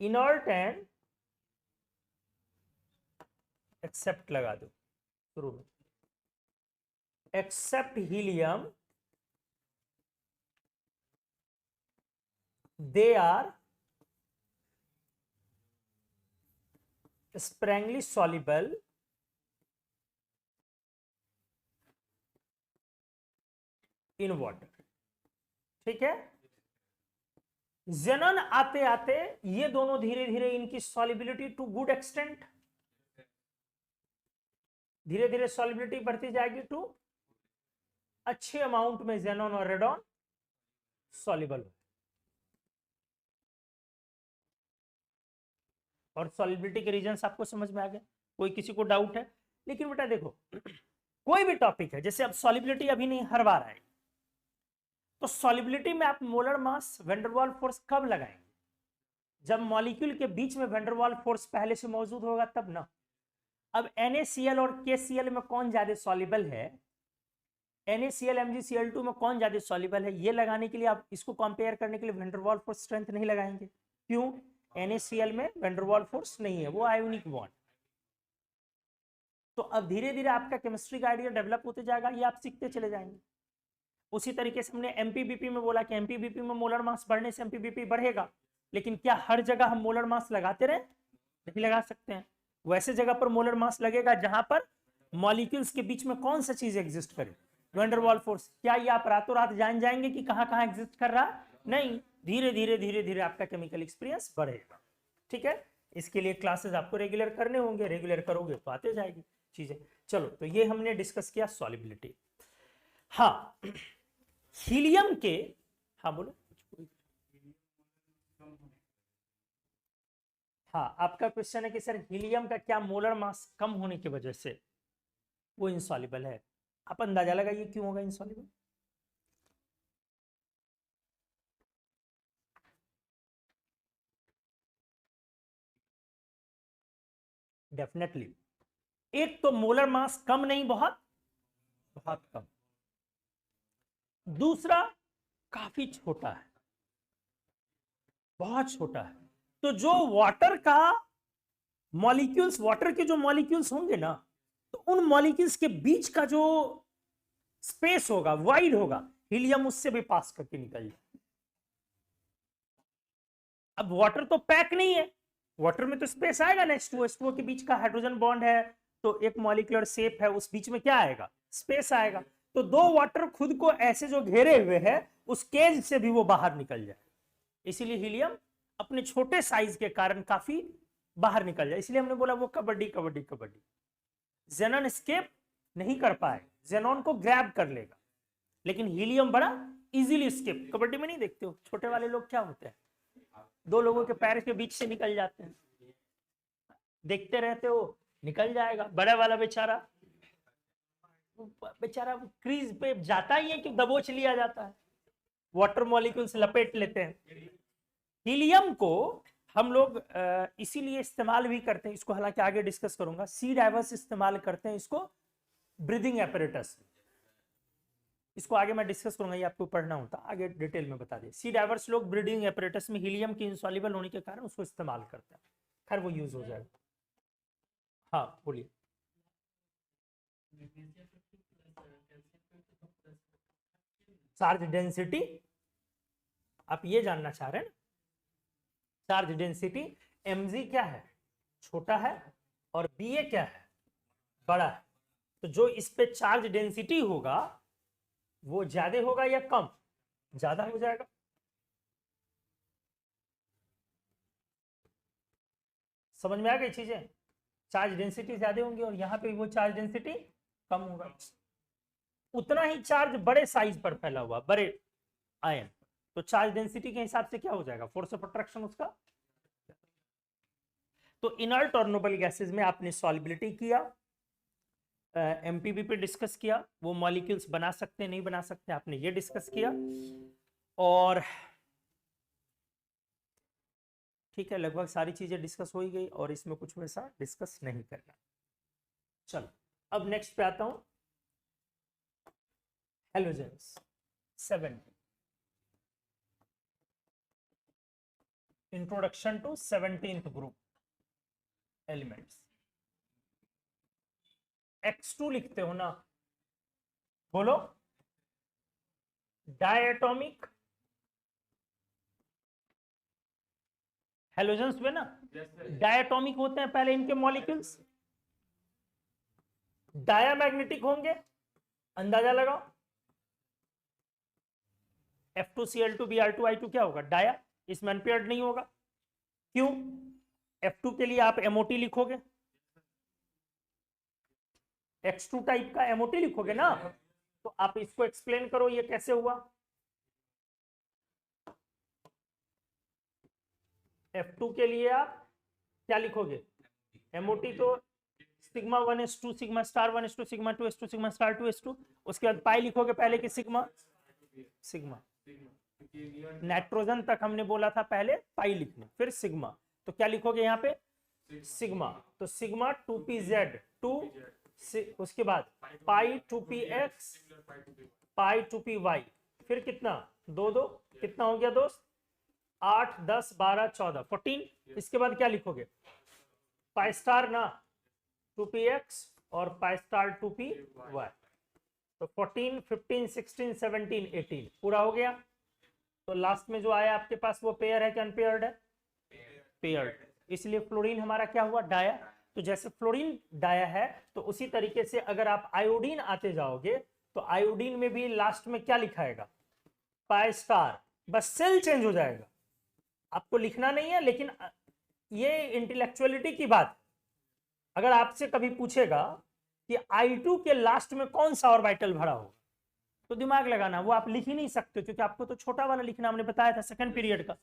इनर्ट एंड, एक्सेप्ट लगा दो शुरू में, except helium, they are sparingly soluble in water। ठीक है, जेनन आते आते ये दोनों धीरे धीरे इनकी सॉलिबिलिटी टू गुड एक्सटेंट, धीरे धीरे सॉलिबिलिटी बढ़ती जाएगी टू अच्छे अमाउंट में जेनॉन और रेडॉन सॉल्युबल हो। और सॉलिबिलिटी के रीजंस आपको समझ में आ गए? कोई किसी को डाउट है? लेकिन बेटा देखो, कोई भी टॉपिक है, जैसे अब सॉलिबिलिटी अभी नहीं हर बार आएगी, तो सॉलिबिलिटी में आप molar mass van der Waals force कब लगाएंगे? जब मॉलिक्यूल के बीच में वैन डर वाल्स फोर्स पहले से मौजूद होगा तब ना। अब NaCl और KCl में कौन ज्यादा सॉल्युबल है, NaCl MgCl2 में कौन ज्यादा सॉल्युबल है, ये लगाने के लिए आप इसको कंपेयर करने के लिए van der Waals force strength नहीं लगाएंगे। क्यों? NaCl में वैन डर वाल्स फोर्स नहीं है, वो आयोनिक बॉन्ड। तो अब धीरे धीरे आपका केमिस्ट्री का आइडिया डेवलप होते जाएगा, ये आप सीखते चले जाएंगे। उसी तरीके से हमने MPBP में बोला कि MPBP में मोलर मास बढ़ने से MPBP बढ़ेगा, लेकिन क्या हर जगह हम मोलर मास लगाते रहे? नहीं लगा सकते हैं। वैसे जगह पर मोलर मास लगेगा जहां पर मॉलिक्यूल्स के बीच में कौन सा चीज एग्जिस्ट करे, वैन डर वाल्स फोर्स। क्या ये आप रातों रात जान जाएंगे कि कहां कहां एग्जिस्ट कर रहा? नहीं, धीरे धीरे धीरे धीरे आपका केमिकल एक्सपीरियंस बढ़ेगा। ठीक है, इसके लिए क्लासेस आपको रेगुलर करने होंगे, रेगुलर करोगे तो आते जाएगी चीजें। चलो, तो ये हमने डिस्कस किया सॉलिबिलिटी। हाँ, हीलियम के, हाँ बोलो। हाँ, आपका क्वेश्चन है कि सर हीलियम का क्या मोलर मास कम होने की वजह से वो इनसॉल्युबल है? आप अंदाजा लगाइए क्यों होगा इनसॉल्युबल। डेफिनेटली एक तो मोलर मास कम नहीं, बहुत बहुत कम। दूसरा काफी छोटा है, बहुत छोटा है। तो जो वाटर का मॉलिक्यूल्स, वाटर के जो मॉलिक्यूल्स होंगे ना, तो उन मॉलिक्यूल्स के बीच का जो स्पेस होगा, वाइड होगा, हीलियम उससे भी पास करके निकल जाए। अब वाटर तो पैक नहीं है, वाटर में तो स्पेस आएगा ना, H2O के बीच का हाइड्रोजन बॉन्ड है, तो एक मॉलिक्यूलर शेप है, उस बीच में क्या आएगा? स्पेस आएगा। तो दो वाटर खुद को ऐसे जो घेरे हुए है, उस केज से भी वो बाहर निकल जाए। इसीलिए हीलियम अपने छोटे साइज के कारण काफी बाहर निकल जाए। इसलिए हमने बोला वो कबड्डी कबड्डी कबड्डी। जेनॉन स्केप नहीं कर पाए, जेनॉन को ग्रैब कर लेगा, लेकिन हीलियम बड़ा इजीली स्केप। कबड्डी में नहीं देखते हो छोटे वाले लोग क्या होते हैं, दो लोगों के पैर के बीच से निकल जाते हैं, देखते रहते हो, निकल जाएगा। बड़ा वाला बेचारा, बेचारा क्रीज पे जाता ही है कि दबोच लिया जाता है, वाटर मॉलिक्यूल्स लपेट लेते हैं। हीलियम को हम लोग इसीलिए इस्तेमाल भी करते हैं, इसको हालांकि आगे डिस्कस करूंगा। सी डाइवर्स इस्तेमाल करते हैं इसको ब्रीदिंग एपरेटस, इसको आगे मैं डिस्कस करूंगा, ये आपको पढ़ना होता, आगे डिटेल में बता दें। सी डाइवर्स लोग ब्रीदिंग एपरेटस में हीलियम के इनसॉल्युबल होने के कारण उसको इस्तेमाल करते हैं। खैर वो यूज हो जाएगा। हाँ बोलिए। चार्ज डेंसिटी आप ये जानना चाह रहे हैं ना? चार्ज डेंसिटी mg क्या है? छोटा है, और ba क्या है? बड़ा है। तो जो इस पे चार्ज डेंसिटी होगा वो ज्यादा होगा या कम? ज्यादा हो जाएगा। समझ में आ गई चीजें? चार्ज डेंसिटी ज्यादा होंगी और यहाँ पे वो चार्ज डेंसिटी कम होगा। उतना ही चार्ज बड़े साइज पर फैला हुआ, बड़े आयन, तो चार्ज डेंसिटी के हिसाब से क्या हो जाएगा? फोर्स ऑफ अट्रैक्शन उसका। तो इनर्ट और नोबल गैसेस में आपने सॉल्युबिलिटी किया, एमपीबी पे डिस्कस किया, वो मॉलिक्यूल्स बना सकते हैं नहीं बना सकते आपने ये डिस्कस किया, और ठीक है लगभग सारी चीजें डिस्कस हो ही गई और इसमें कुछ वैसा डिस्कस नहीं करना। चलो अब नेक्स्ट पे आता हूं, halogens 7, introduction to 17th group elements. X2 लिखते हो ना, बोलो डायटोमिक हेलोजेंस में ना डायटोमिक होते हैं पहले इनके मॉलिक्यूल्स, डायामैग्नेटिक होंगे, अंदाजा लगाओ। F2Cl2Br2I2 क्या होगा, डाया, इसमें अनपेयर्ड नहीं होगा। क्यों? F2 के लिए आप MOT लिखोगे, X2 टाइप का MOT लिखोगे ना, तो आप इसको एक्सप्लेन करो ये कैसे हुआ। F2 के लिए आप क्या लिखोगे, MOT तो sigma 1s2 sigma star 1s2 sigma 2s2 sigma star 2s2, उसके बाद पाई लिखोगे पहले कि सिग्मा सिग्मा, नाइट्रोजन तक हमने बोला था पहले पाई लिखना फिर सिग्मा, तो क्या लिखोगे यहाँ पे सिग्मा, तो सिग्मा 2pz 2, उसके बाद पाई 2px पाई 2py, फिर कितना 2 2 कितना हो गया दोस्त, 8 10 12 14 14, इसके बाद क्या लिखोगे पाई स्टार ना 2px और पाई स्टार 2py, तो 14 15 16 17 18 पूरा हो गया। तो लास्ट में जो आया आपके पास वो पेयर है कि अनपेयर्ड है, पेयर्ड, इसलिए फ्लोरीन हमारा क्या हुआ डाया। तो जैसे फ्लोरीन डाया है तो उसी तरीके से अगर आप आयोडीन आते जाओगे तो आयोडीन में भी लास्ट में क्या लिखाएगा पाई स्टार, बस सेल चेंज हो जाएगा, आपको लिखना नहीं है, लेकिन ये इंटेलेक्चुअलिटी की बात। अगर आपसे कभी पूछेगा कि I2 के लास्ट में कौन सा ऑर्बिटल भरा होगा तो दिमाग लगाना, वो आप लिख ही नहीं सकते क्योंकि आपको तो छोटा वाला लिखना हमने बताया था सेकंड पीरियड का,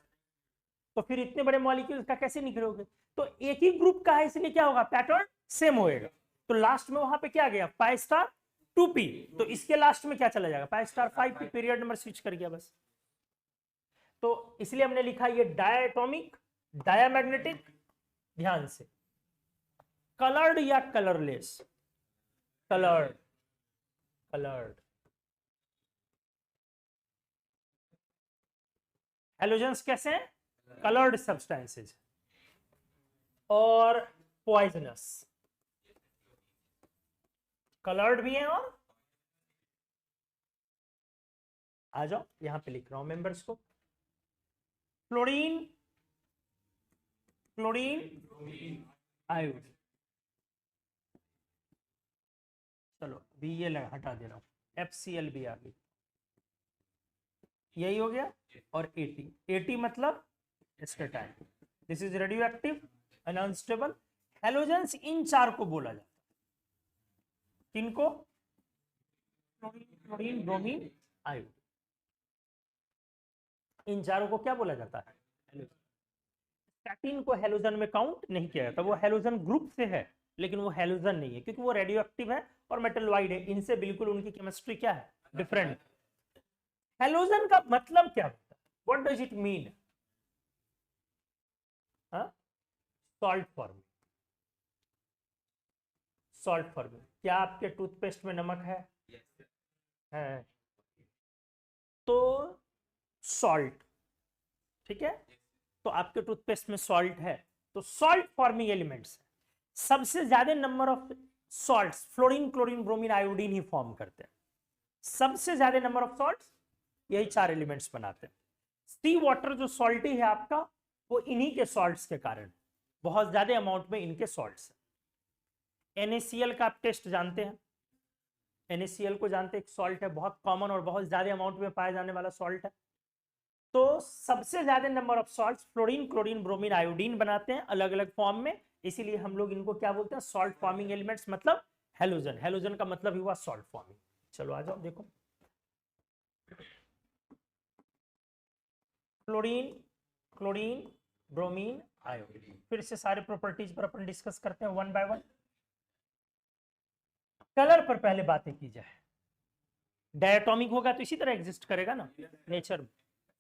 तो फिर इतने बड़े मॉलिक्यूल्स का कैसे निकलोगे। तो एक ही ग्रुप का है इसलिए क्या होगा पैटर्न सेम होएगा। तो लास्ट में वहां पे क्या गया पाई स्टार 2p, तो इसके लास्ट में क्या चला जाएगा pi star 5p, period number switch कर गया बस। तो इसलिए हमने लिखा ये डायटोमिक डायामैग्नेटिक, ध्यान से कलर्ड या कलरलेस, कलर्ड कलर्ड हेलोजेंस कैसे हैं, कलर्ड सब्सटेंसेज, और पॉइजनस, कलर्ड भी हैं, और आ जाओ यहां पे लिख रहा हूं मेंबर्स को, फ्लोरीन क्लोरीन आयोडीन, चलो बी ये हटा दे रहा हूं, FCl भी आ गई, यही हो गया, और 80 मतलब astatine, this is radioactive and unstable. Halogens इन चार को बोला जाता है, किनको, क्लोरीन ब्रोमीन आयोडीन, इन चारों को क्या बोला जाता है, स्टैटिन को हेलोजन में काउंट नहीं किया जाता, वो हेलोजन ग्रुप से है लेकिन वो हेलोजन नहीं है क्योंकि वो रेडियो एक्टिव है और मेटल वाइड है, इनसे बिल्कुल उनकी केमिस्ट्री क्या है डिफरेंट। हेलोजन का मतलब क्या होता है, what does it mean, salt form, salt form. क्या आपके टूथपेस्ट में नमक है, है तो सॉल्ट, ठीक है, तो आपके टूथपेस्ट में सॉल्ट है तो सॉल्ट फॉर्मिंग एलिमेंट्स, सबसे ज्यादा number of salts fluorine chlorine bromine iodine he form करते हैं, सबसे ज्यादा नंबर ऑफ सॉल्ट्स यही चार एलिमेंट्स बनाते हैं। सी वाटर जो सॉल्टी है आपका वो इन्हीं के सॉल्ट्स के कारण, बहुत ज्यादा अमाउंट में इनके सॉल्ट्स है। NaCl का आप टेस्ट जानते हैं, NaCl को जानते हैं, एक सॉल्ट है बहुत कॉमन और बहुत ज्यादा अमाउंट में पाया जाने वाला सॉल्ट है। तो सबसे ज्यादा number of salts fluorine chlorine bromine iodine बनाते हैं अलग अलग फॉर्म में, इसीलिए हम लोग इनको क्या बोलते हैं सॉल्ट फॉर्मिंग एलिमेंट्स, मतलब हेलोजन, हेलोजन का मतलब हुआ सॉल्ट फॉर्मिंग। चलो आ जाओ देखो, फ्लोरीन क्लोरीन ब्रोमीन आयोडीन। फिर से सारे प्रॉपर्टीज पर अपन डिस्कस करते हैं वन बाय वन। कलर पर पहले बातें की जाए। डायटोमिक होगा तो इसी तरह एग्जिस्ट करेगा ना नेचर में।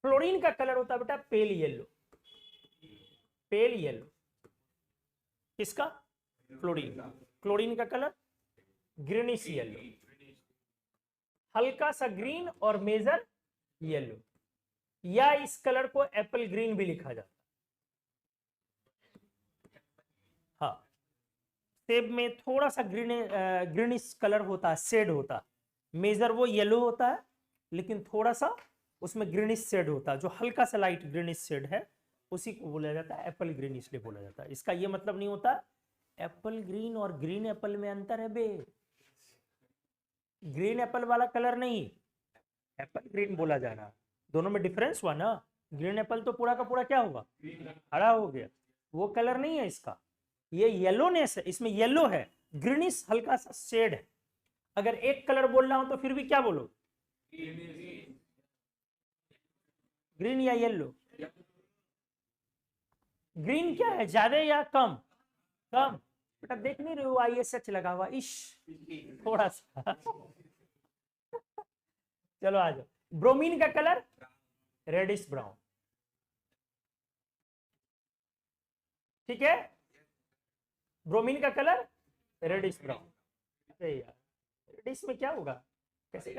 फ्लोरीन का कलर होता है बेटा पेल येलो। पेल येलो किसका? फ्लोरीन का। क्लोरीन का कलर ग्रीनिश येलो, हल्का सा ग्रीन और मेजर येलो, या इस कलर को एप्पल ग्रीन भी लिखा जाता है। हाँ, सेब में थोड़ा सा ग्रीनिश कलर होता है, शेड होता है। मेजर वो येलो होता है लेकिन थोड़ा सा उसमें ग्रीनिश शेड होता है, जो हल्का सा लाइट ग्रीनिश शेड है उसी को बोला जाता है एप्पल ग्रीन, इसलिए बोला जाता है। इसका ये मतलब नहीं होता एप्पल ग्रीन और ग्रीन एप्पल में अंतर है बे। ग्रीन एप्पल वाला कलर नहीं, एप्पल ग्रीन बोला जा रहा, दोनों में डिफरेंस हुआ ना। ग्रीन एप्पल तो पूरा का पूरा क्या होगा? हरा हो गया। वो कलर नहीं है इसका, ये येलोनेस है, इसमें येलो है, ग्रीनिश हल्का सा शेड है। अगर एक कलर बोल रहा हूं तो फिर भी क्या बोलो? ग्रीन या येलो? ग्रीन क्या है, ज्यादा या कम? कम। बेटा देख नहीं रहे हो ISH लगा हुआ, इश थोड़ा सा चलो आ जाओ। ब्रोमीन का कलर रेडिश ब्राउन, ठीक है। ब्रोमीन का कलर रेडिश ब्राउन। अरे यार रेडिश में क्या होगा, कैसे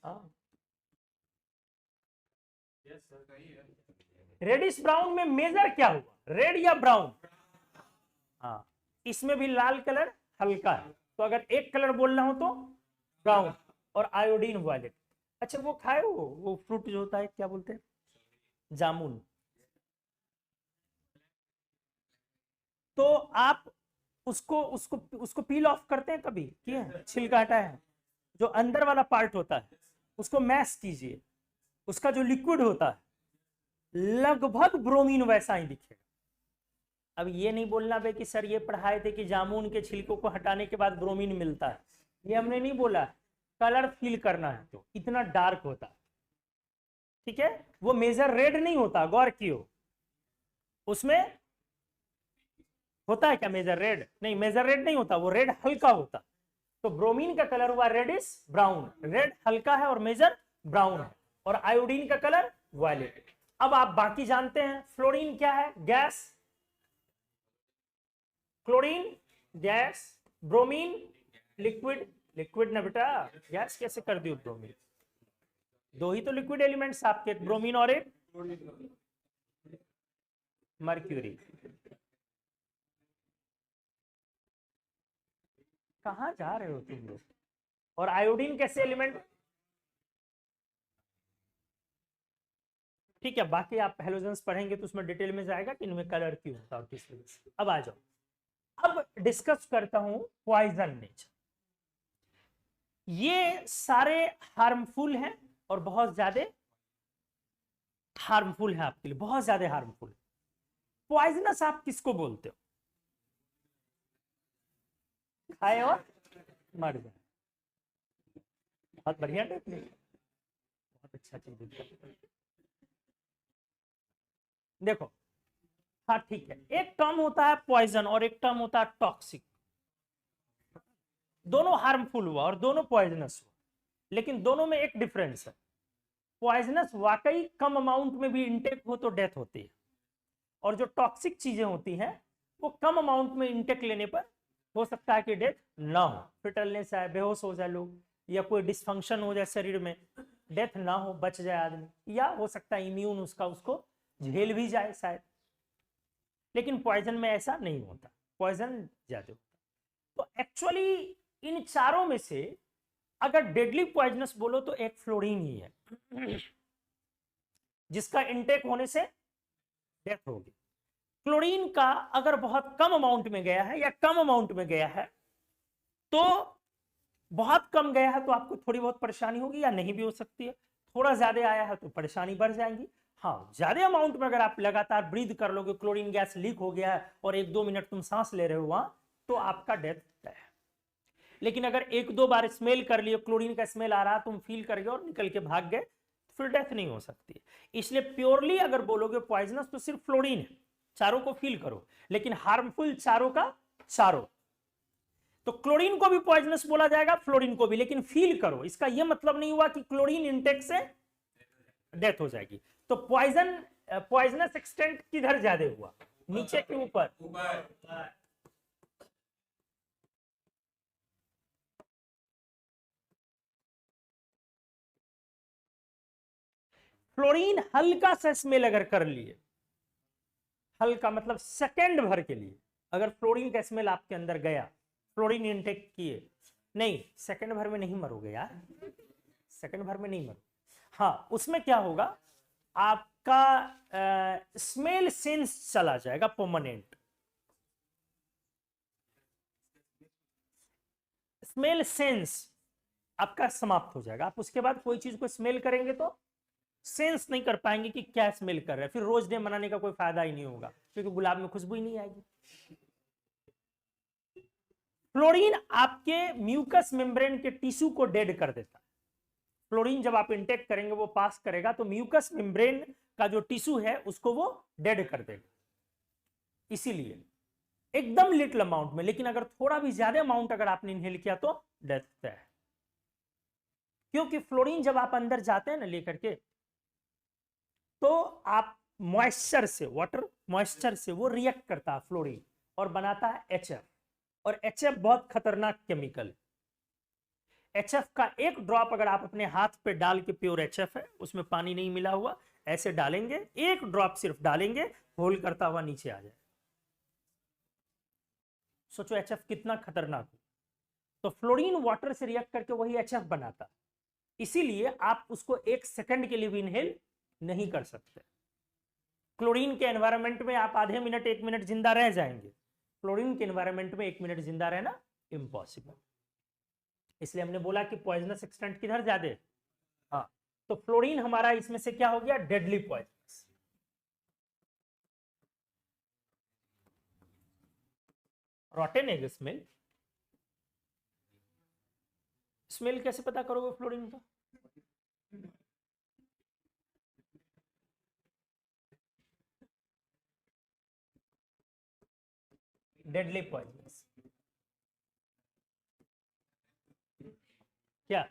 हाँ रेडिश ब्राउन में मेजर क्या हुआ, रेड या ब्राउन? हाँ, इसमें भी लाल कलर हल्का है, तो अगर एक कलर बोल रहा हूं तो ब्राउन और आयोडीन वायलेट। अच्छा वो खाए हो, वो फ्रूट जो होता है क्या बोलते हैं, जामुन। तो आप उसको उसको उसको पील ऑफ करते हैं कभी? किए? छिलका हटाया है, जो अंदर वाला पार्ट होता है उसको मैश कीजिए, उसका जो लिक्विड होता है लगभग ब्रोमीन वैसा ही दिखेगा। अब ये नहीं बोलना बे कि सर ये पढ़ाए थे कि जामुन के छिलकों को हटाने के बाद ब्रोमीन मिलता है, ये हमने नहीं बोला। कलर फील करना है तो इतना डार्क होता है, ठीक है। वो मेजर रेड नहीं होता, गौर कियो। उसमें होता है क्या मेजर रेड? नहीं, मेजर रेड नहीं होता, वो रेड हल्का होता। तो ब्रोमीन का कलर हुआ रेडिश ब्राउन, रेड हल्का है और मेजर ब्राउन है, और आयोडीन का कलर वायलेट। अब आप बाकी जानते हैं, फ्लोरीन क्या है? Gas. Chlorine gas, bromine liquid. Liquid ना बेटा, गैस कैसे कर दियो ब्रोमीन? दो ही तो लिक्विड एलिमेंट्स आपके, ब्रोमीन और एक मर्क्यूरी। कहां जा रहे हो तुम लोग? और आयोडीन कैसे एलिमेंट? ठीक है, बाकी आप हैलोजेंस पढ़ेंगे तो उसमें डिटेल में जाएगा कि इनमें कलर क्यों होता है और किस वजह से। अब आ जाओ, अब डिस्कस करता हूं पॉइजन नेचर। ये सारे हार्मफुल हैं और बहुत ज्यादा हार्मफुल है आपके लिए, बहुत ज्यादा हार्मफुल है। पॉइजनस आप किसको बोलते हो? खाए और मर जाए। बहुत बढ़िया टेक्निक, बहुत अच्छा चीज। देखो, हाँ ठीक है, एक टर्म होता है पॉइजन और एक टर्म होता है टॉक्सिक। दोनों हार्मफुल हुआ और दोनों पॉइजनस हुआ, लेकिन दोनों में एक डिफरेंस है। पॉइजनस वाकई कम अमाउंट में भी इंटेक हो तो डेथ होती है, और जो टॉक्सिक चीजें होती हैं वो कम अमाउंट में इंटेक लेने पर हो सकता है कि डेथ ना हो, फिटलनेस आए, बेहोश हो जाए लोग, या कोई डिस्फंक्शन हो जाए शरीर में, डेथ ना हो, बच जाए आदमी, या हो सकता है इम्यून उसको झेल भी जाए शायद। लेकिन पॉइजन में ऐसा नहीं होता, पॉइजन ज्यादा होता। तो एक्चुअली इन चारों में से अगर डेडली पॉइजनस बोलो तो एक फ्लोरीन ही है जिसका इंटेक होने से डेथ होगी। क्लोरीन का अगर बहुत कम अमाउंट में गया है या कम अमाउंट में गया है, तो बहुत कम गया है तो आपको थोड़ी बहुत परेशानी होगी या नहीं भी हो सकती है। थोड़ा ज्यादा आया है तो परेशानी बढ़ जाएगी। हाँ, ज्यादा अमाउंट में अगर आप लगातार ब्रीद कर लोगे, क्लोरीन गैस लीक हो गया है और 1-2 मिनट तुम सांस ले रहे हो वहां, तो आपका डेथ तय है। लेकिन अगर 1-2 बार स्मेल कर लियो, क्लोरीन का स्मेल आ रहा, तुम फील कर गए और निकल के भाग गए, फिर डेथ नहीं हो सकती। इसलिए प्योरली अगर बोलोगे पॉइजनस तो सिर्फ फ्लोरीन है, चारों को फील करो, लेकिन हार्मफुल चारों का चारों। तो क्लोरीन को भी पॉइजनस बोला जाएगा, फ्लोरीन को भी, लेकिन फील करो। इसका यह मतलब नहीं हुआ कि क्लोरीन इंटेक से डेथ हो जाएगी। तो पॉइजनस एक्सटेंट किधर ज्यादा हुआ, नीचे के ऊपर? फ्लोरीन हल्का सा स्मेल अगर कर लिए, हल्का मतलब सेकंड भर के लिए, अगर फ्लोरीन का स्मेल आपके अंदर गया, फ्लोरीन इंटेक किए, नहीं सेकंड भर में नहीं मरोगे यार, सेकंड भर में नहीं मरोगे। हाँ, उसमें क्या होगा, आपका स्मेल सेंस चला जाएगा परमानेंट। स्मेल सेंस आपका समाप्त हो जाएगा। आप उसके बाद कोई चीज को स्मेल करेंगे तो सेंस नहीं कर पाएंगे कि क्या स्मेल कर रहे हैं, फिर रोज डे मनाने का कोई फायदा ही नहीं होगा, क्योंकि गुलाब में खुशबू ही नहीं आएगी। फ्लोरीन आपके म्यूकस मेम्ब्रेन के टिश्यू को डेड कर देता है। फ्लोरीन जब आप इंटेक करेंगे, वो पास करेगा तो म्यूकस मेम्ब्रेन का जो टिश्यू है उसको वो डेड कर देगा। इसीलिए एकदम लिटिल अमाउंट में, लेकिन अगर थोड़ा भी ज्यादा अमाउंट अगर आपने इनहेल किया तो डेथ है। क्योंकि फ्लोरीन जब आप अंदर जाते हैं ना लेकर के, तो आप मॉइस्चर से, वाटर मॉइस्चर से वो रिएक्ट करता है फ्लोरीन और बनाता है HF। और HF बहुत खतरनाक केमिकल है। HF का एक ड्रॉप अगर आप अपने हाथ पे डाल के, प्योर HF है, उसमें पानी नहीं मिला हुआ, ऐसे डालेंगे, एक ड्रॉप सिर्फ डालेंगे, होल करता हुआ नीचे आ जाए। सोचो HF कितना खतरनाक हो। तो फ्लोरीन वाटर से रिएक्ट करके वही HF बनाता, इसीलिए आप उसको एक सेकंड के लिए भी इनहेल नहीं कर सकते। क्लोरीन के एनवायरनमेंट में आप आधे मिनट 1 मिनट जिंदा रह जाएंगे, फ्लोरीन के एनवायरनमेंट में 1 मिनट जिंदा रहना इम्पॉसिबल। इसलिए हमने बोला कि पॉइजनस एक्सटेंट किधर ज्यादा है। हाँ, तो फ्लोरीन हमारा इसमें से क्या हो गया, deadly poisonous. Rotten egg smell, smell कैसे पता करोगे फ्लोरीन का? डेडली पॉइजनस क्या?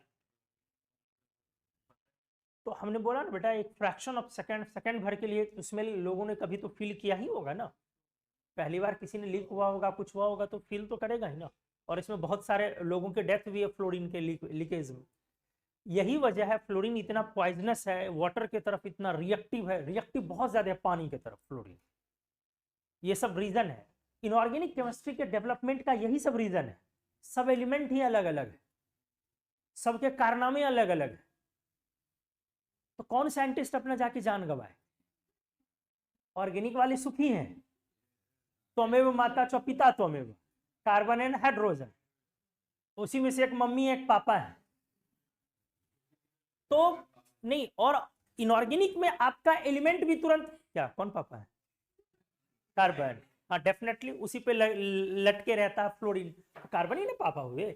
तो हमने बोला ना बेटा, एक फ्रैक्शन ऑफ सेकंड भर के लिए स्मेल लोगों ने कभी तो फील किया ही होगा ना। पहली बार किसी ने लीक हुआ होगा, कुछ हुआ होगा, तो फील तो करेगा ही ना। और इसमें बहुत सारे लोगों के डेथ भी है फ्लोरीन के लीकेज में। यही वजह है फ्लोरीन इतना पॉइजनस है, वाटर की तरफ इतना रिएक्टिव है, रिएक्टिव बहुत ज्यादा है पानी की तरफ फ्लोरीन। ये सब रीजन है, इनऑर्गेनिक केमिस्ट्री के डेवलपमेंट का यही सब रीजन है। सब एलिमेंट ही अलग अलग है, सबके कारनामे अलग अलग है। तो कौन साइंटिस्ट अपना जाके जान गवाए? ऑर्गेनिक वाले सुखी हैं। त्वमेव माता च पिता त्वमेव, कार्बन एंड हाइड्रोजन, उसी में से एक मम्मी एक पापा है। तो नहीं, और इनऑर्गेनिक में आपका एलिमेंट भी तुरंत क्या, कौन पापा है? कार्बन। हाँ डेफिनेटली उसी पे लटके रहता है फ्लोरीन, कार्बन ही ना पापा हुए।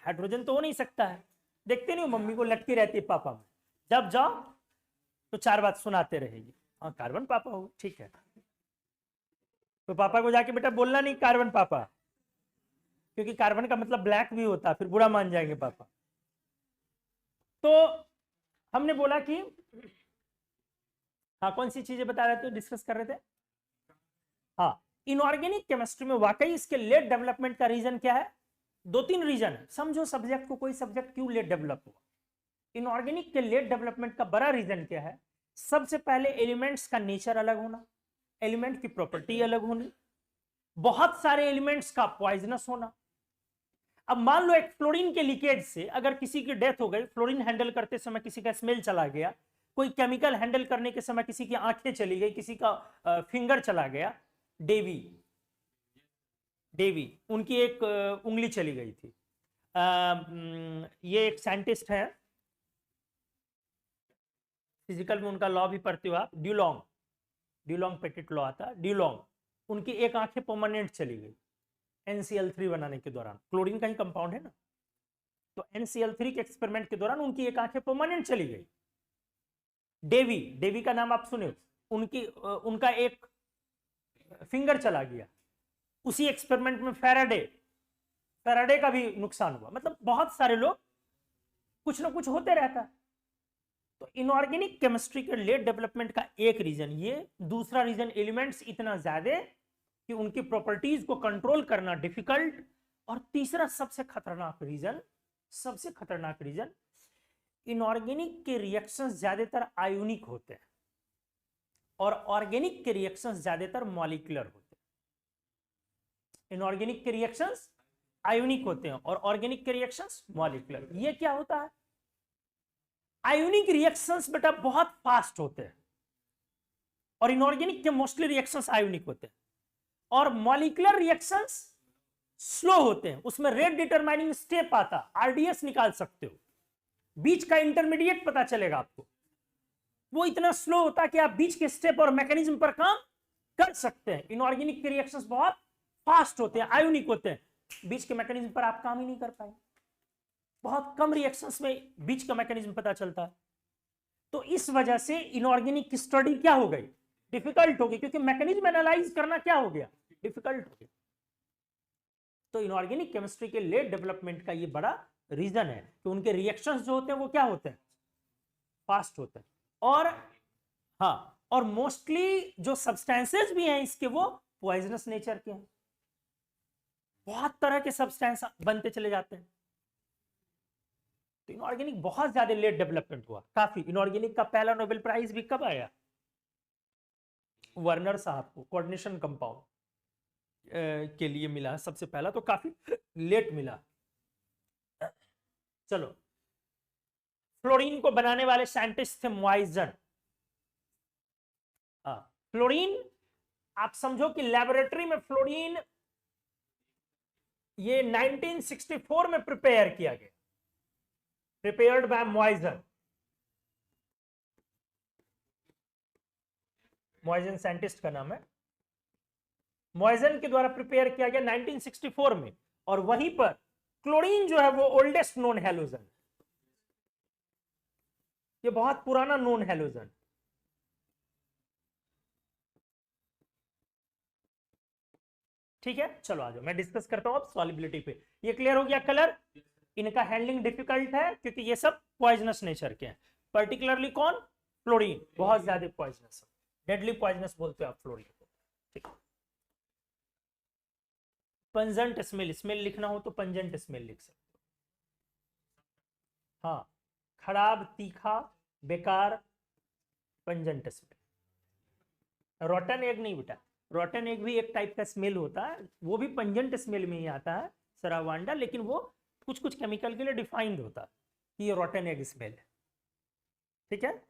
हाइड्रोजन तो हो नहीं सकता है। देखते नहीं मम्मी को लटकी रहती है पापा में, जब जाओ तो 4 बात सुनाते रहेगी, हाँ कार्बन पापा हो, ठीक है। तो पापा को जाके बेटा बोलना नहीं कार्बन पापा, क्योंकि कार्बन का मतलब ब्लैक भी होता है, फिर बुरा मान जाएंगे पापा। तो हमने बोला कि हाँ, कौन सी चीजें बता रहे थे, डिस्कस कर रहे थे। हाँ, इनऑर्गेनिक केमिस्ट्री में वाकई इसके लेट डेवलपमेंट का रीजन क्या है? 2-3 रीजन है। समझो सब्जेक्ट को, कोई सब्जेक्ट क्यों लेट डेवलप हुआ। इनऑर्गेनिक के लेट डेवलपमेंट का बड़ा रीजन क्या है? सबसे पहले एलिमेंट्स का नेचर अलग होना, एलिमेंट की प्रॉपर्टी अलग होनी, बहुत सारे एलिमेंट्स का पॉइजनस होना। अब मान लो एक फ्लोरीन के लीकेज से अगर किसी की डेथ हो गई, फ्लोरीन हैंडल करते समय किसी का स्मेल चला गया, कोई केमिकल हैंडल करने के समय किसी की आंखें चली गई, किसी का फिंगर चला गया, डेवी उनकी एक उंगली चली गई थी। ये एक साइंटिस्ट है, फिजिकल में उनका लॉ भी पढ़ते हो आप, ड्यूलॉन्ग पेटिट लॉ आता, ड्यूलॉन्ग, उनकी एक आंखें परमानेंट चली गई NCl3 बनाने के दौरान, क्लोरीन का ही कंपाउंड है ना। तो NCl3 के एक्सपेरिमेंट के दौरान उनकी एक आंखें परमानेंट चली गई। डेवी, डेवी का नाम आप सुने, उनका एक फिंगर चला गया। उसी एक्सपेरिमेंट में फैराडे का भी नुकसान हुआ। मतलब बहुत सारे लोग, कुछ ना कुछ होते रहता है। तो इनऑर्गेनिक केमिस्ट्री के लेट डेवलपमेंट का एक रीजन ये, दूसरा रीजन एलिमेंट्स इतना ज्यादा कि उनकी प्रॉपर्टीज को कंट्रोल करना डिफिकल्ट, और तीसरा सबसे खतरनाक रीजन इनऑर्गेनिक के रिएक्शंस ज्यादातर आयोनिक होते हैं और ऑर्गेनिक के रिएक्शंस ज्यादातर मॉलिक्यूलर होते हैं। इनऑर्गेनिक के रिएक्शंस आयोनिक होते हैं और ऑर्गेनिक के रिएक्शंस मॉलिक्यूलर। ये क्या होता है? आयोनिक रिएक्शंस बेटा बहुत फास्ट होते हैं और इनऑर्गेनिक के मोस्टली रिएक्शंस आयोनिक होते हैं, और मॉलिक्यूलर रिएक्शंस स्लो होते हैं। उसमें रेट डिटरमाइनिंग स्टेप आता, आरडीएस निकाल सकते हो, बीच का इंटरमीडिएट पता चलेगा आपको। वो इतना स्लो होता है कि आप बीच के स्टेप और मैकेनिज्म पर काम कर सकते हैं। इनऑर्गेनिक के रिएक्शंस बहुत फास्ट होते हैं, आयोनिक होते हैं, बीच के मैकेनिज्म पर आप काम ही नहीं कर पाए। बहुत कम रिएक्शंस में बीच का मैकेनिज्म पता चलता है। तो इस वजह से इनऑर्गेनिक की स्टडी क्या हो गई? डिफिकल्ट हो गई, क्योंकि मैकेनिज्म एनालाइज करना क्या हो गया? डिफिकल्ट हो गया। तो इनऑर्गेनिक केमिस्ट्री के लेट डेवलपमेंट का ये बड़ा रीजन है कि उनके रिएक्शंस जो होते हैं वो क्या होते हैं? फास्ट होते हैं। और हाँ, और मोस्टली जो सब्सटेंसेस भी हैं इसके वो पॉइजनस नेचर के हैं। बहुत तरह के सब्सटेंस बनते चले जाते हैं। तो इनऑर्गेनिक बहुत ज्यादा लेट डेवलपमेंट हुआ, काफी। इनऑर्गेनिक का पहला नोबेल प्राइज भी कब आया? वर्नर साहब को कोऑर्डिनेशन कंपाउंड के लिए मिला सबसे पहला, तो काफी लेट मिला। चलो, फ्लोरीन को बनाने वाले साइंटिस्ट थे मॉइजन। फ्लोरीन आप समझो कि लेबोरेटरी में फ्लोरीन ये 1964 में प्रिपेयर किया गया, प्रिपेयर्ड बाय मॉइजन। मॉइजन साइंटिस्ट का नाम है। मॉइजन के द्वारा प्रिपेयर किया गया 1964 में, और वहीं पर क्लोरीन जो है वो ओल्डेस्ट नोन हैलोजन, ये बहुत पुराना नोन हैलोजन। ठीक है, चलो आ जाओ, मैं डिस्कस करता हूं अब सॉलिबिलिटी पे। ये क्लियर हो गया? कलर इनका हैंडलिंग डिफिकल्ट है क्योंकि ये सब पॉइजनस नेचर के हैं। पर्टिकुलरली कौन? फ्लोरीन, बहुत ज्यादा पॉइजनस, डेडली पॉइजनस बोलते हैं आप फ्लोरीन को। ठीक, पंजेंट स्मेल, स्मेल लिखना हो तो पंजेंट स्मेल लिख सकते हो। हाँ, खराब, तीखा, बेकार, पंजेंट स्मेल। रॉटन एग नहीं बेटा, रॉटन एग भी एक टाइप का स्मेल होता है, वो भी पंजेंट स्मेल में ही आता है, सरावांडा, लेकिन वो कुछ कुछ केमिकल के लिए डिफाइंड होता है कि ये रॉटन एग स्मेल है। ठीक है,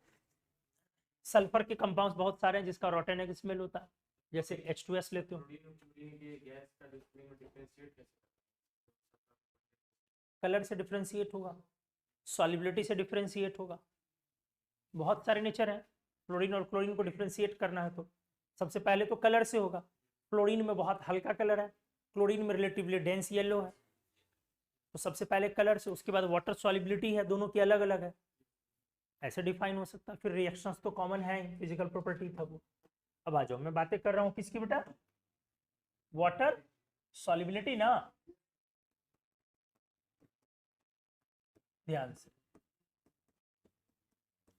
सल्फर के कंपाउंड्स बहुत सारे हैं जिसका रॉटन एग स्मेल होता है, जैसे H2S लेते हो। कलर से डिफरेंशिएट होगा, सॉलिबिलिटी से डिफरेंशिएट होगा, बहुत सारे नेचर हैं। फ्लोरीन और क्लोरीन को डिफरेंशिएट करना है तो सबसे पहले तो कलर से होगा। फ्लोरीन में बहुत हल्का कलर है, क्लोरीन में रिलेटिवली डेंस येलो है, तो सबसे पहले कलर से, उसके बाद वाटर सॉलिबिलिटी है, दोनों की अलग अलग है, ऐसे डिफाइन हो सकता है। फिर रिएक्शंस तो कॉमन है, फिजिकल प्रॉपर्टी था वो। अब आ जाओ, मैं बातें कर रहा हूं किसकी बेटा? वाटर सॉलिबिलिटी ना, ध्यान से।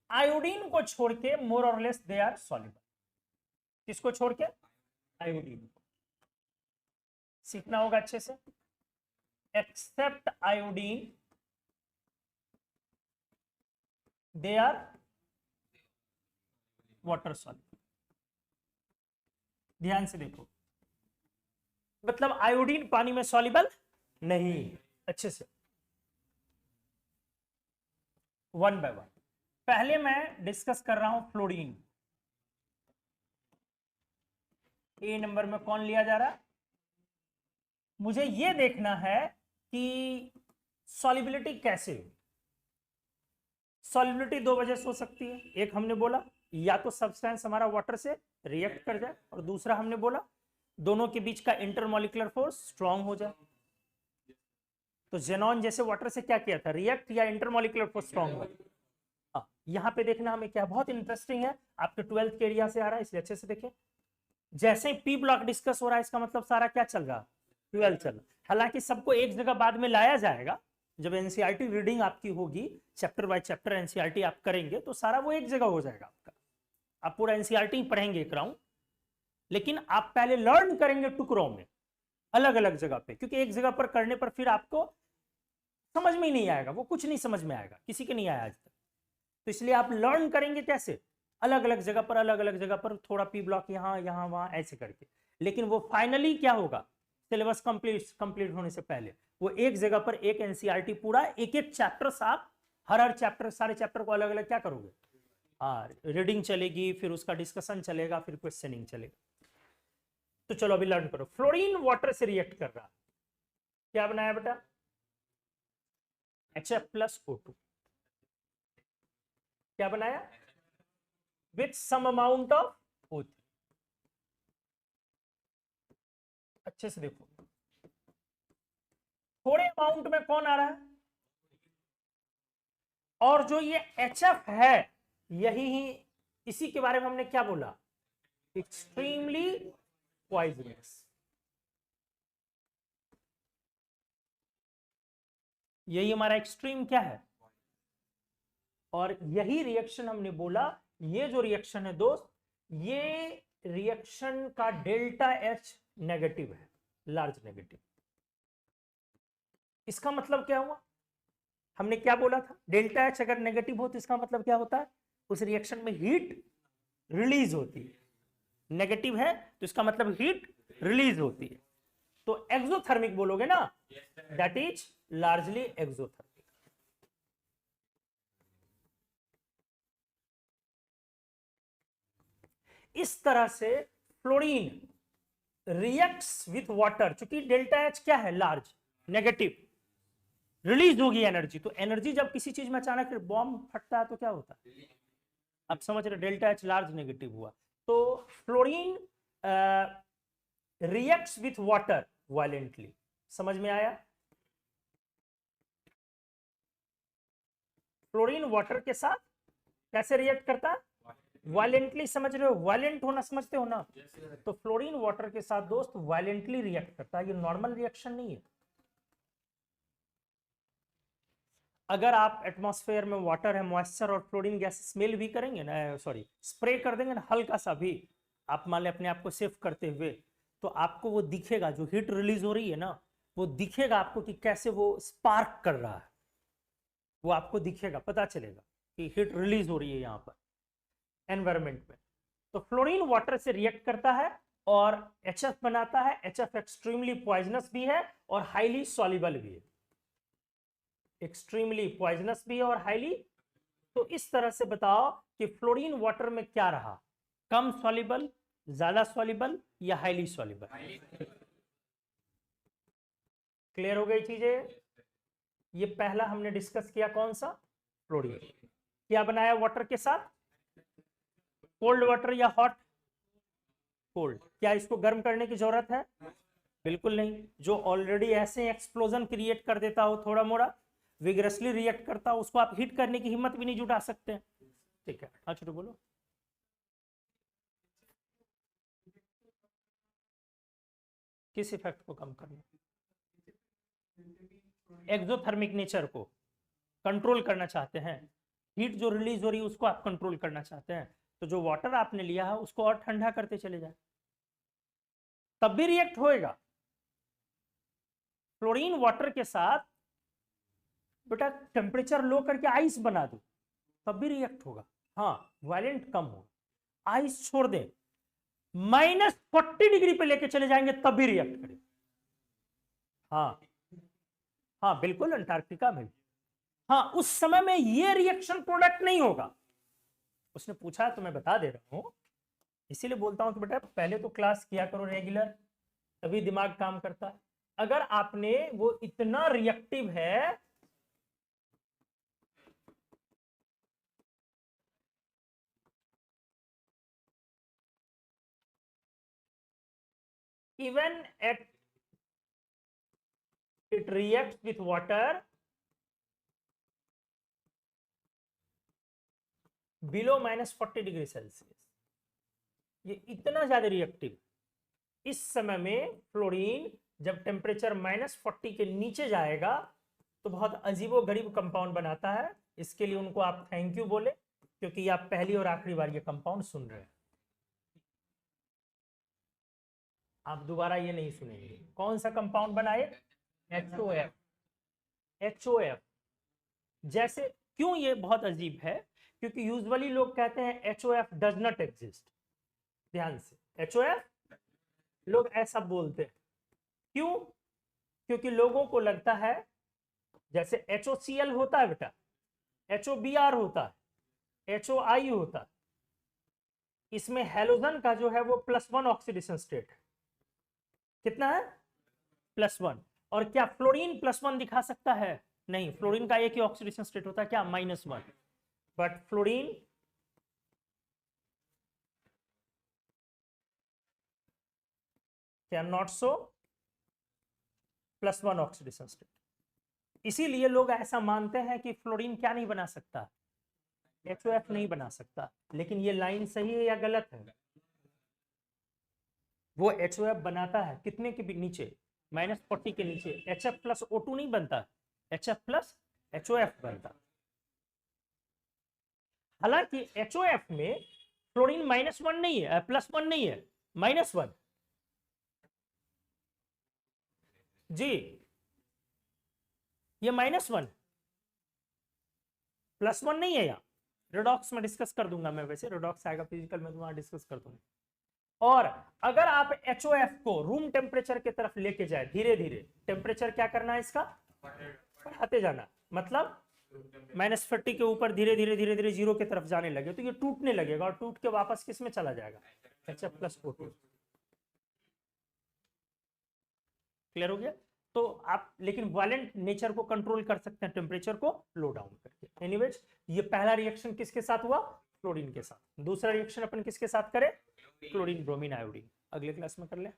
आयोडीन को छोड़ के मोर और लेस दे आर सॉल्युबल। किसको छोड़ के? आयोडीन को। सीखना होगा अच्छे से। Except iodine they are water soluble. ध्यान से देखो, मतलब आयोडीन पानी में सॉल्युबल नहीं। अच्छे से वन बाय वन। पहले मैं डिस्कस कर रहा हूं फ्लोरीन। ए नंबर में कौन लिया जा रहा है? मुझे यह देखना है कि सॉल्युबिलिटी कैसे हो। सॉल्युबिलिटी दो वजह से हो सकती है। एक हमने बोला या तो सब्सटेंस हमारा वाटर से रिएक्ट कर जाए, और दूसरा हमने बोला दोनों के बीच का इंटरमॉलिक्यूलर फोर्स स्ट्रांग हो जाए। तो जेनॉन जैसे वाटर से क्या किया था? रिएक्ट, या इंटरमॉलिक्यूलर फोर्स स्ट्रांग हुआ? हाँ, यहाँ पे देखना हमें क्या बहुत इंटरेस्टिंग है, आपके 12th के एरिया से आ रहा है, इसलिए अच्छे से देखें। जैसे पी ब्लॉक डिस्कस हो रहा है, इसका मतलब सारा क्या चल रहा है, 12 चल रहा। हालांकि सबको एक जगह बाद में लाया जाएगा, जब एनसीईआरटी रीडिंग आपकी होगी, चैप्टर बाय चैप्टर एनसीईआरटी आप करेंगे तो सारा वो एक जगह हो जाएगा आपका, आप पूरा एनसीईआरटी पढ़ेंगे एक राउंड। लेकिन आप पहले लर्न करेंगे टुकड़ों में, अलग अलग जगह पे, क्योंकि एक जगह पर करने पर फिर आपको समझ में ही नहीं आएगा, वो कुछ नहीं समझ में आएगा, किसी के नहीं आया आज तक। तो इसलिए आप लर्न करेंगे कैसे, अलग अलग जगह पर, अलग अलग जगह पर थोड़ा पी ब्लॉक यहाँ यहाँ वहां ऐसे करके। लेकिन वो फाइनली क्या होगा, सिलेबस कंप्लीट होने से पहले वो एक जगह पर एक एनसीईआरटी पूरा एक एक चैप्टर आप हर चैप्टर, सारे चैप्टर को अलग अलग क्या करोगे, हाँ रीडिंग चलेगी, फिर उसका डिस्कशन चलेगा, फिर क्वेश्चनिंग चलेगा। तो चलो अभी लर्न करो। फ्लोरीन वाटर से रिएक्ट कर रहा, क्या बनाया बेटा, HF+O2, क्या बनाया, with some amount of O3। अच्छे से देखो, थोड़े अमाउंट में कौन आ रहा है, और जो ये HF है यही ही, इसी के बारे में हमने क्या बोला, एक्सट्रीमली पॉइजनस। यही हमारा एक्सट्रीम क्या है, और यही रिएक्शन हमने बोला, ये जो रिएक्शन है दोस्त, ये रिएक्शन का डेल्टा H नेगेटिव है, लार्ज नेगेटिव। इसका मतलब क्या हुआ, हमने क्या बोला था, डेल्टा H अगर नेगेटिव हो तो इसका मतलब क्या होता है, उस रिएक्शन में हीट रिलीज होती है, नेगेटिव है तो इसका मतलब हीट रिलीज होती है। तो एक्सोथर्मिक बोलोगे ना, दैट इज लार्जली एक्सोथर्मिक। इस तरह से फ्लोरीन रिएक्ट्स विथ वाटर, चूंकि डेल्टा H क्या है, लार्ज नेगेटिव, रिलीज होगी एनर्जी। तो एनर्जी जब किसी चीज में अचानक बॉम्ब फटता है तो क्या होता है, आप समझ रहे, डेल्टा H लार्ज नेगेटिव हुआ। तो fluorine reacts with water violently, समझ में आया, फ्लोरीन वाटर के साथ कैसे रिएक्ट करता है, वायलेंटली, समझ रहे हो, वायलेंट होना समझते हो ना। तो फ्लोरीन वाटर के साथ दोस्त वायलेंटली रिएक्ट करता है, ये नॉर्मल रिएक्शन नहीं है। अगर आप एटमॉस्फेयर में वाटर है, मॉइस्चर और फ्लोरीन गैस स्मेल भी करेंगे ना, सॉरी स्प्रे कर देंगे ना हल्का सा भी, आप मान लें अपने आप को सेफ करते हुए, तो आपको वो दिखेगा, जो हीट रिलीज हो रही है ना, वो दिखेगा आपको कि कैसे वो स्पार्क कर रहा है, वो आपको दिखेगा, पता चलेगा कि हीट रिलीज हो रही है यहाँ पर एनवायरमेंट में। तो फ्लोरीन वाटर से रिएक्ट करता है और HF बनाता है। HF एक्सट्रीमली पॉइजनस भी है और हाईली सॉल्युबल भी है, एक्सट्रीमली पॉइजनस भी है और हाईली। तो इस तरह से बताओ कि फ्लोरीन वाटर में क्या रहा, कम सॉल्युबल, ज्यादा सॉल्युबल या हाईली सॉल्युबल। क्लियर हो गई चीजें। ये पहला हमने डिस्कस किया, कौन सा, फ्लोरीन। क्या बनाया वाटर के साथ, कोल्ड वाटर या हॉट, कोल्ड। क्या इसको गर्म करने की जरूरत है, बिल्कुल नहीं। जो ऑलरेडी ऐसे एक्सप्लोजन क्रिएट कर देता हो, थोड़ा मोड़ा विग्रसली रिएक्ट करता हो, उसको आप हीट करने की हिम्मत भी नहीं जुटा सकते। ठीक है, हाँ छोटू बोलो। किस इफेक्ट को कम करना, एक्सोथर्मिक नेचर को कंट्रोल करना चाहते हैं, हीट जो रिलीज हो रही है उसको आप कंट्रोल करना चाहते हैं। तो जो वाटर आपने लिया है उसको और ठंडा करते चले जाए, तब भी रिएक्ट होएगा। फ्लोरीन वाटर के साथ बेटा टेम्परेचर लो करके आइस बना दो, तब भी रिएक्ट होगा, हाँ वायलेंट कम होगा। आइस छोड़ दें, -40 डिग्री पे लेके चले जाएंगे तब भी रिएक्ट करें। हाँ हाँ बिल्कुल, अंटार्कटिका में। हाँ उस समय में ये रिएक्शन प्रोडक्ट नहीं होगा। उसने पूछा तो मैं बता दे रहा हूं, इसीलिए बोलता हूं कि बेटा पहले तो क्लास किया करो रेगुलर, तभी दिमाग काम करता है। अगर आपने वो इतना रिएक्टिव है, even at it reacts with water below -40°C। ये इतना ज्यादा रिएक्टिव। इस समय में फ्लोरीन जब टेम्परेचर -40 के नीचे जाएगा तो बहुत अजीबो गरीब कंपाउंड बनाता है। इसके लिए उनको आप थैंक यू बोले, क्योंकि आप पहली और आखिरी बार ये कंपाउंड सुन रहे हैं। आप दोबारा ये नहीं सुनेंगे। कौन सा कंपाउंड बनाए? HOF। HOF जैसे क्यों ये बहुत अजीब है? क्योंकि यूजुअली लोग कहते हैं HOF डज नॉट एग्जिस्ट। ध्यान से, HOF लोग ऐसा बोलते हैं। क्यों? क्योंकि लोगों को लगता है जैसे HOCl होता है बेटा, HOBr होता है, HOI होता है, इसमें हेलोजन का जो है वो +1 ऑक्सीडेशन स्टेट है। कितना है? +1। और क्या फ्लोरीन +1 दिखा सकता है? नहीं, फ्लोरीन का एक ही ऑक्सीडेशन स्टेट होता है, क्या? -1। But fluorine can not show +1 oxidation state. इसीलिए लोग ऐसा मानते हैं कि फ्लोरीन क्या नहीं बना सकता? HOF नहीं बना सकता। लेकिन ये लाइन सही है या गलत है? वो HOF बनाता है कितने के नीचे? -40 के नीचे। HF + O2 नहीं बनता, HF + HOF बनता। हालांकि HOF में फ्लोरीन -1 नहीं है, +1 नहीं है, -1 जी। ये -1 +1 नहीं है। यहाँ रेडॉक्स में डिस्कस कर दूंगा मैं, वैसे रेडॉक्स आएगा फिजिकल में, वहां डिस्कस कर दूंगा। और अगर आप HOF को रूम टेम्परेचर की तरफ लेके जाए, धीरे धीरे टेम्परेचर क्या करना है इसका? बढ़ाते जाना। मतलब -40 के ऊपर धीरे धीरे धीरे धीरे 0 की तरफ जाने लगे तो ये टूटने लगेगा और टूट के वापस किस में चला जाएगा? HF + O2। क्लियर हो गया? तो आप लेकिन वायलेंट नेचर को कंट्रोल कर सकते हैं टेम्परेचर को लो डाउन करके। एनीवेज, ये पहला रिएक्शन किसके साथ हुआ? फ्लोरीन के साथ। दूसरा रिएक्शन अपन किसके साथ करें? Chlorine bromine iodine. अगले क्लास में कर ले।